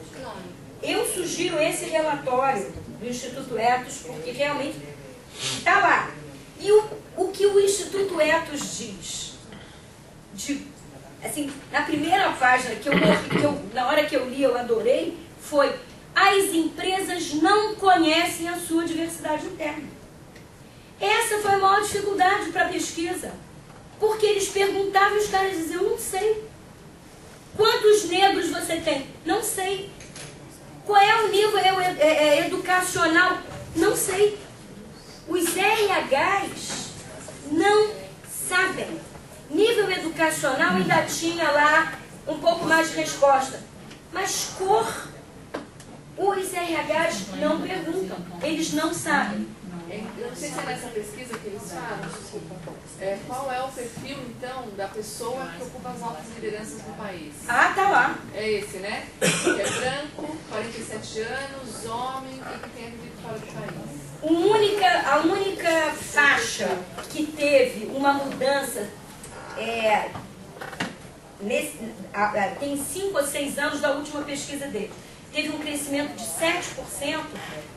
[SPEAKER 1] Eu sugiro esse relatório do Instituto Ethos, porque realmente está lá. E o que o Instituto Ethos diz? Assim, na primeira página, na hora que eu li, eu adorei, foi: as empresas não conhecem a sua diversidade interna. Essa foi a maior dificuldade para a pesquisa. Porque eles perguntavam e os caras diziam: eu não sei. Quantos negros você tem? Não sei. Qual é o nível educacional? Não sei. Os RHs não sabem. Nível educacional ainda tinha lá um pouco mais de resposta. Mas cor, os RHs não perguntam. Eles não sabem.
[SPEAKER 5] Eu não sei se é nessa pesquisa que eles falam, desculpa. Qual é o perfil, então, da pessoa que ocupa as altas lideranças do país?
[SPEAKER 1] Tá lá.
[SPEAKER 5] É esse, né? Que é branco, 47 anos, homem e que tem vivido fora do país.
[SPEAKER 1] A única faixa que teve uma mudança tem 5 ou 6 anos da última pesquisa dele. Teve um crescimento de 7%,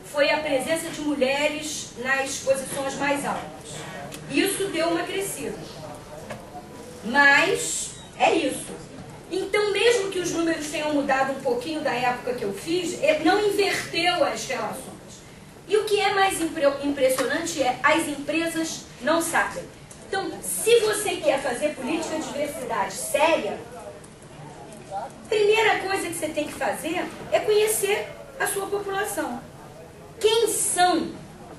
[SPEAKER 1] foi a presença de mulheres nas posições mais altas. Isso deu uma crescida. Mas é isso. Então, mesmo que os números tenham mudado um pouquinho da época que eu fiz, não inverteu as relações. E o que é mais impressionante é: as empresas não sabem. Então, se você quer fazer política de diversidade séria, a primeira coisa que você tem que fazer é conhecer a sua população. Quem são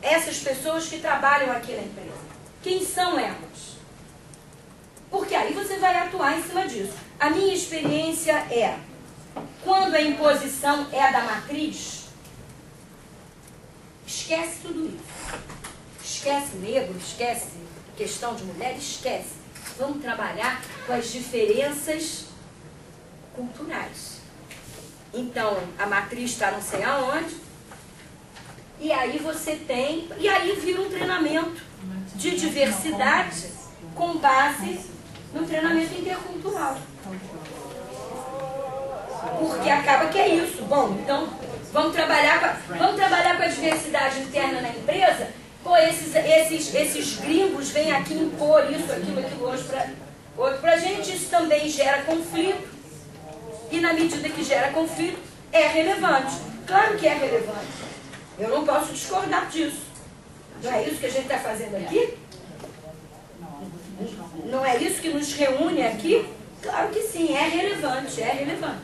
[SPEAKER 1] essas pessoas que trabalham aqui na empresa? Quem são elas? Porque aí você vai atuar em cima disso. A minha experiência é: quando a imposição é da matriz, esquece tudo isso. Esquece negro, esquece questão de mulher, esquece. Vamos trabalhar com as diferenças culturais. Então, a matriz está não sei aonde, e aí você tem, e aí vira um treinamento de diversidade com base no treinamento intercultural. Porque acaba que é isso. Bom, então vamos trabalhar com a diversidade interna na empresa. Pô, esses gringos vêm aqui impor isso, aquilo outro pra gente. Isso também gera conflito. E na medida que gera conflito, é relevante. Claro que é relevante. Eu não posso discordar disso. Não é isso que a gente está fazendo aqui? Não é isso que nos reúne aqui? Claro que sim, é relevante, é relevante.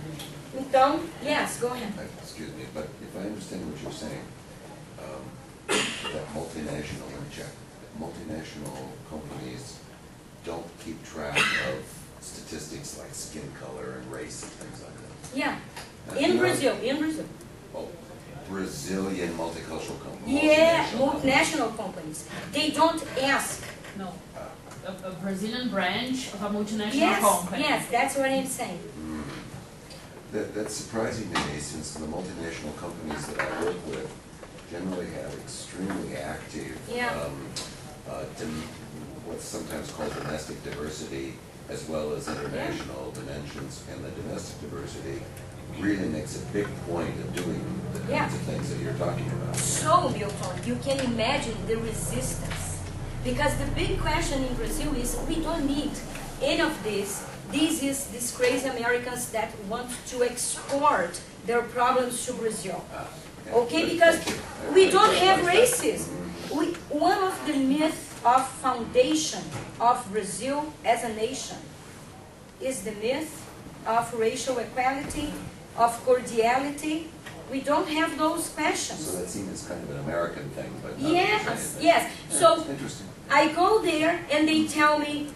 [SPEAKER 1] Então, yes, go ahead.
[SPEAKER 8] Excuse me, but if I understand what you're saying, that multinational companies don't keep track of statistics like skin color and race and things like that.
[SPEAKER 1] Yeah,
[SPEAKER 8] You
[SPEAKER 1] in
[SPEAKER 8] know,
[SPEAKER 1] Brazil.
[SPEAKER 8] Oh, Brazilian multicultural companies.
[SPEAKER 1] Yeah, multinational companies. They don't ask.
[SPEAKER 6] No. A Brazilian branch of a multinational
[SPEAKER 1] Yes,
[SPEAKER 6] company.
[SPEAKER 1] yes, that's what I'm saying.
[SPEAKER 8] That's surprising to me, since the multinational companies that I work with generally have extremely active,
[SPEAKER 1] Yeah.
[SPEAKER 8] What's sometimes called domestic diversity, as well as international dimensions, and the domestic diversity really makes a big point of doing the kinds of things that you're talking about.
[SPEAKER 1] So, Milton, you can imagine the resistance. Because the big question in Brazil is we don't need any of this. This is these crazy Americans that want to export their problems to Brazil.
[SPEAKER 8] Yeah,
[SPEAKER 1] Okay,
[SPEAKER 8] good,
[SPEAKER 1] because
[SPEAKER 8] thank you.
[SPEAKER 1] we don't have racism. One of the myths of foundation of Brazil as a nation is the myth of racial equality, of cordiality. We don't have those questions.
[SPEAKER 8] So that seems kind of an American thing, but not
[SPEAKER 1] Yes,
[SPEAKER 8] Brazilian.
[SPEAKER 1] yes.
[SPEAKER 8] Yeah,
[SPEAKER 1] So
[SPEAKER 8] interesting.
[SPEAKER 1] I go there and they tell me,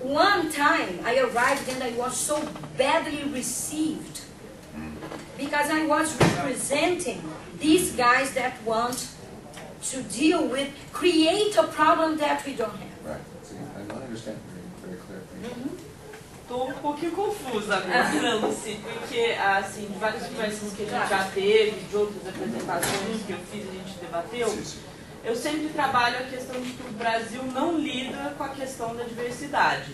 [SPEAKER 1] one time I arrived and I was so badly received because I was representing these guys that want to deal with, create a problem that we don't have.
[SPEAKER 8] Right. See, I understand very clear. Thank you.
[SPEAKER 9] Tô um pouquinho confusa agora, Lucy, porque, assim, de várias conversas que a gente já teve, de outras apresentações que eu fiz, a gente debateu,
[SPEAKER 8] Sim, sim.
[SPEAKER 9] eu sempre trabalho a questão de que o Brasil não lida com a questão da diversidade.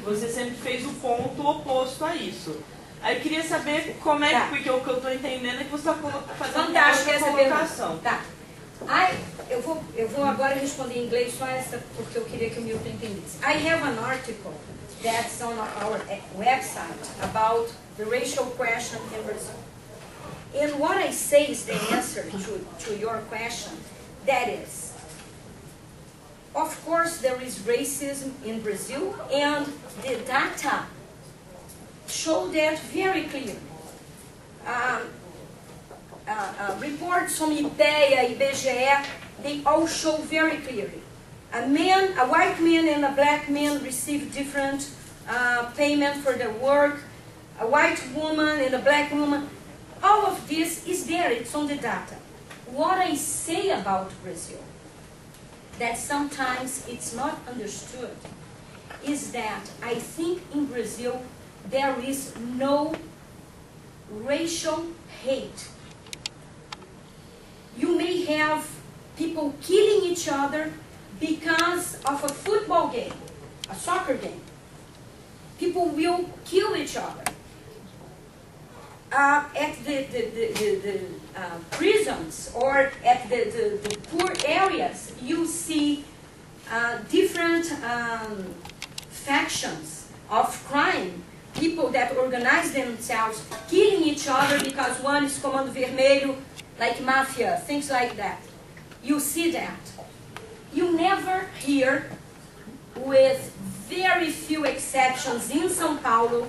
[SPEAKER 9] Você sempre fez o ponto oposto a isso. Aí eu queria saber como é que, porque o que eu estou entendendo é que você está fazendo
[SPEAKER 1] Fantástico
[SPEAKER 9] essa
[SPEAKER 1] essa
[SPEAKER 9] colocação.
[SPEAKER 1] pergunta. Tá. Eu vou agora responder em inglês só essa, porque eu queria que o Milton entendesse. I have an article that's on our website about the racial question in Brazil. And what I say is the answer to your question. That is, of course there is racism in Brazil, and the data show that very clearly. Reports from IPEA, IBGE, they all show very clearly. A white man and a black man receive different payment for their work. A white woman and a black woman. All of this is there, it's on the data. What I say about Brazil, that sometimes it's not understood, is that I think in Brazil there is no racial hate. You may have people killing each other because of a football game, a soccer game. People will kill each other. At the prisons or at the poor areas, you see different factions of crime. People that organize themselves, killing each other because one is Comando Vermelho, like mafia, things like that. You see that. You never hear, with very few exceptions in São Paulo,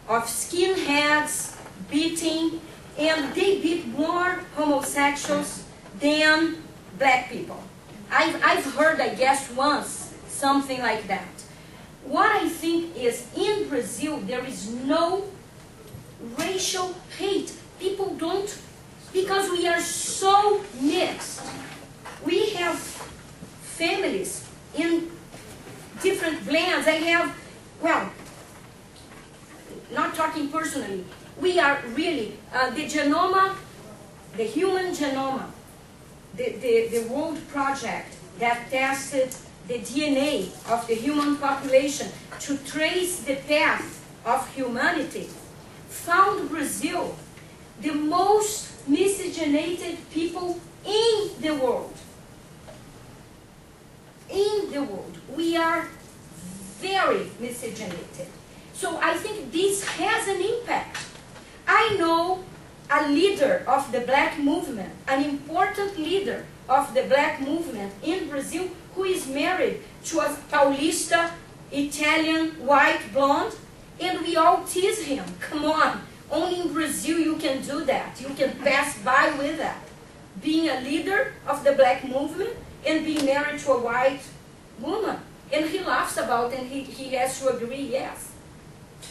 [SPEAKER 1] of skinheads beating, and they beat more homosexuals than black people. I've heard, I guess, once, something like that. What I think is, in Brazil, there is no racial hate. People don't, because we are so mixed. We have families in different blends. I have, well, not talking personally, we are really, the genoma, the human genoma, the World Project that tested the DNA of the human population to trace the path of humanity, found Brazil the most miscegenated people in the world. In the world. We are very miscegenated. So I think this has an impact. I know a leader of the black movement, an important leader of the black movement in Brazil, who is married to a Paulista, Italian, white, blonde, and we all tease him. Come on, only in Brazil you can do that. You can pass by with that. Being a leader of the black movement and being married to a white woman. And he laughs about it, and he has to agree, yes.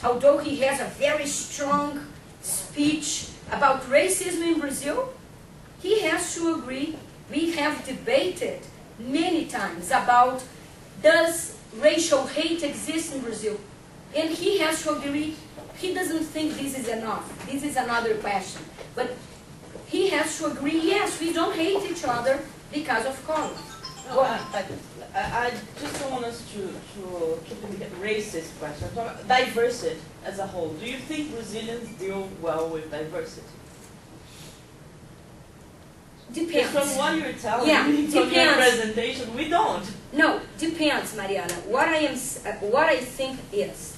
[SPEAKER 1] Although he has a very strong speech about racism in Brazil, he has to agree. We have debated many times about, does racial hate exist in Brazil? And he has to agree. He doesn't think this is enough. This is another question. But he has to agree, yes, we don't hate each other because of color.
[SPEAKER 9] No, I just don't want us to keep the racist question. I'm talking about diversity as a whole. Do you think Brazilians deal well with diversity?
[SPEAKER 1] Depends.
[SPEAKER 9] From what you're telling
[SPEAKER 1] Yeah,
[SPEAKER 9] me, from your
[SPEAKER 1] depends.
[SPEAKER 9] presentation, we don't.
[SPEAKER 1] No, depends, Mariana. What I think is,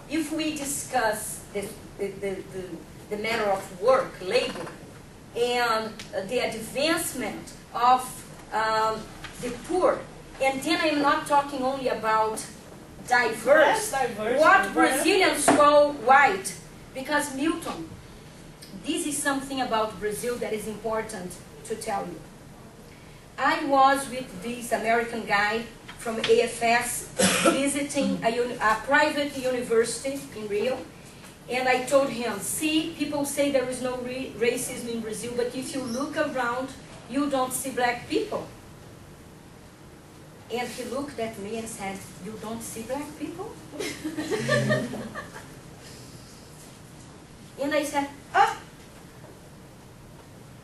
[SPEAKER 1] if we discuss the matter of work, labor, and the advancement of the poor, and then I'm not talking only about diverse,
[SPEAKER 9] Yes, diverse,
[SPEAKER 1] what
[SPEAKER 9] but-
[SPEAKER 1] Brazilians call white, because Milton, this is something about Brazil that is important to tell you. I was with this American guy from AFS visiting a private university in Rio, and I told him, see, people say there is no racism in Brazil, but if you look around, you don't see black people. And he looked at me and said, you don't see black people? And I said, oh.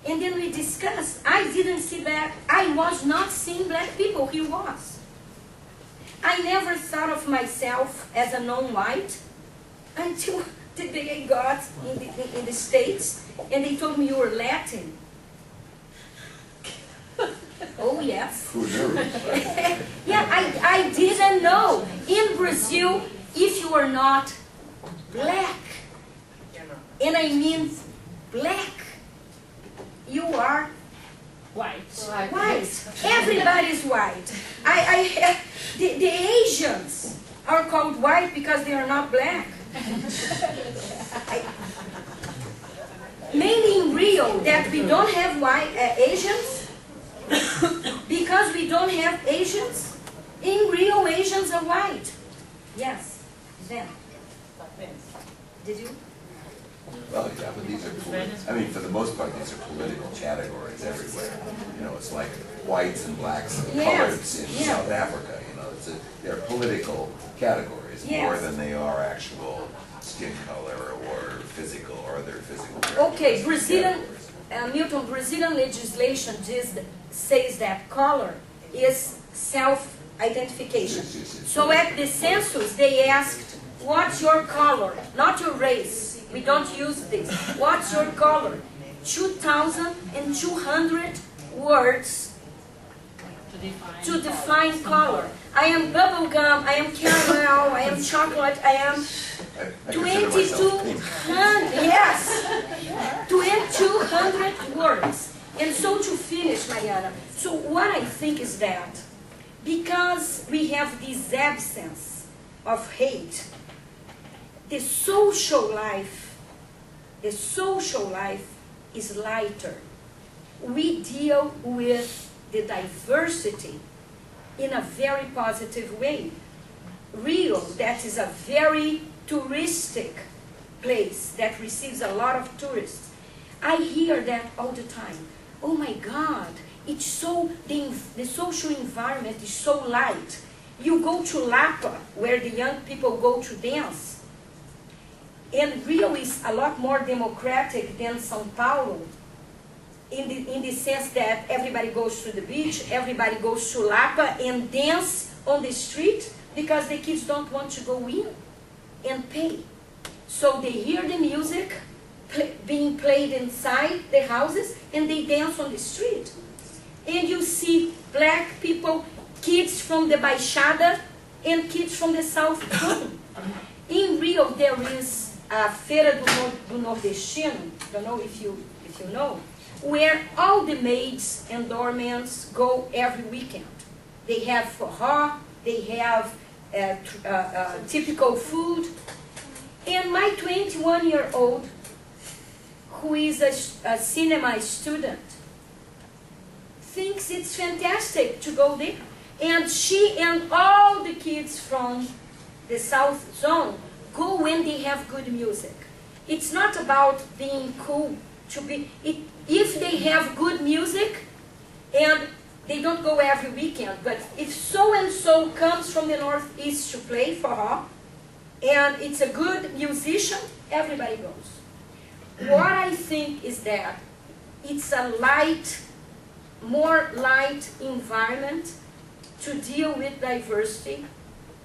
[SPEAKER 1] And then we discussed, I didn't see black, I was not seeing black people, he was. I never thought of myself as a non-white until the day I got in the States, and they told me you were Latin. Oh yes.
[SPEAKER 8] Who knew?
[SPEAKER 1] Yeah, I didn't know. In Brazil, if you are not black, and I mean black, you are
[SPEAKER 6] White.
[SPEAKER 1] white. Everybody's white. The Asians are called white because they are not black. Mainly in Rio, that we don't have white Asians, because we don't have Asians. In Rio, Asians are white. Yes. Then. Did you?
[SPEAKER 8] Well, yeah, but these are, I mean, for the most part, these are political categories everywhere. You know, it's like whites and blacks and
[SPEAKER 1] Yes,
[SPEAKER 8] coloreds in
[SPEAKER 1] yeah.
[SPEAKER 8] South Africa, you know, they're political categories more
[SPEAKER 1] Yes.
[SPEAKER 8] than they are actual skin color or physical or other physical
[SPEAKER 1] Okay,
[SPEAKER 8] characteristics,
[SPEAKER 1] Brazilian,
[SPEAKER 8] categories.
[SPEAKER 1] Milton, Brazilian legislation says that color is self-identification. So at the census, they asked, what's your color? Not your race. We don't use this. What's your color? 2,200 words to define color. I am bubblegum, I am caramel, I am chocolate, I am
[SPEAKER 8] I consider myself pink.
[SPEAKER 1] 2,200, yes, 2,200 words. And so to finish, Mariana, so what I think is that because we have this absence of hate, the social life is lighter. We deal with the diversity in a very positive way. Rio, that is a very touristic place that receives a lot of tourists. I hear that all the time. Oh my God, it's so, the social environment is so light. You go to Lapa, where the young people go to dance, and Rio is a lot more democratic than São Paulo, in the sense that everybody goes to the beach, everybody goes to Lapa and dance on the street because the kids don't want to go in and pay. So they hear the music being played inside the houses and they dance on the street. And you see black people, kids from the Baixada and kids from the South Zone. In Rio there is a Feira do Nordestino, I don't know if you know, where all the maids and doormans go every weekend. They have forró, they have typical food. And my 21-year-old, who is a cinema student, thinks it's fantastic to go there. And she and all the kids from the South Zone go when they have good music. It's not about being cool to be, if they have good music, and they don't go every weekend, but if so-and-so comes from the Northeast to play for her, and it's a good musician, everybody goes. What I think is that it's a light, more light environment to deal with diversity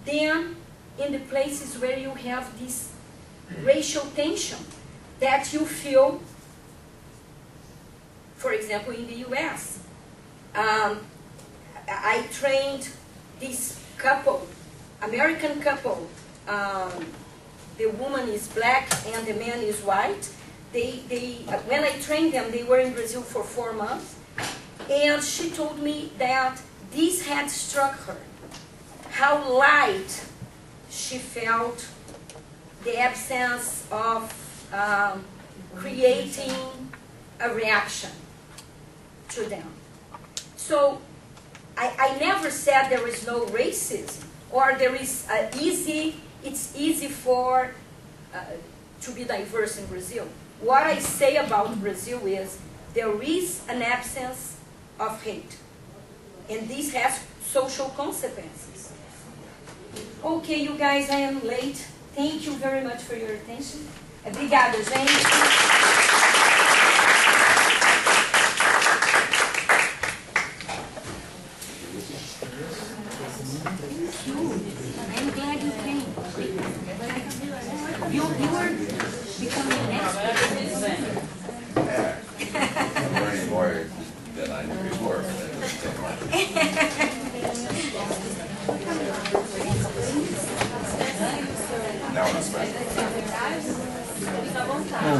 [SPEAKER 1] than in the places where you have this racial tension that you feel, for example, in the US. I trained this couple, American couple. The woman is black and the man is white. When I trained them, they were in Brazil for 4 months. And she told me that this had struck her, how light she felt, the absence of creating a reaction to them. So I never said there is no racism, or there is it's easy to be diverse in Brazil. What I say about Brazil is there is an absence of hate, and this has social consequences. Okay, you guys, I am late. Thank you very much for your attention. Obrigada, gente.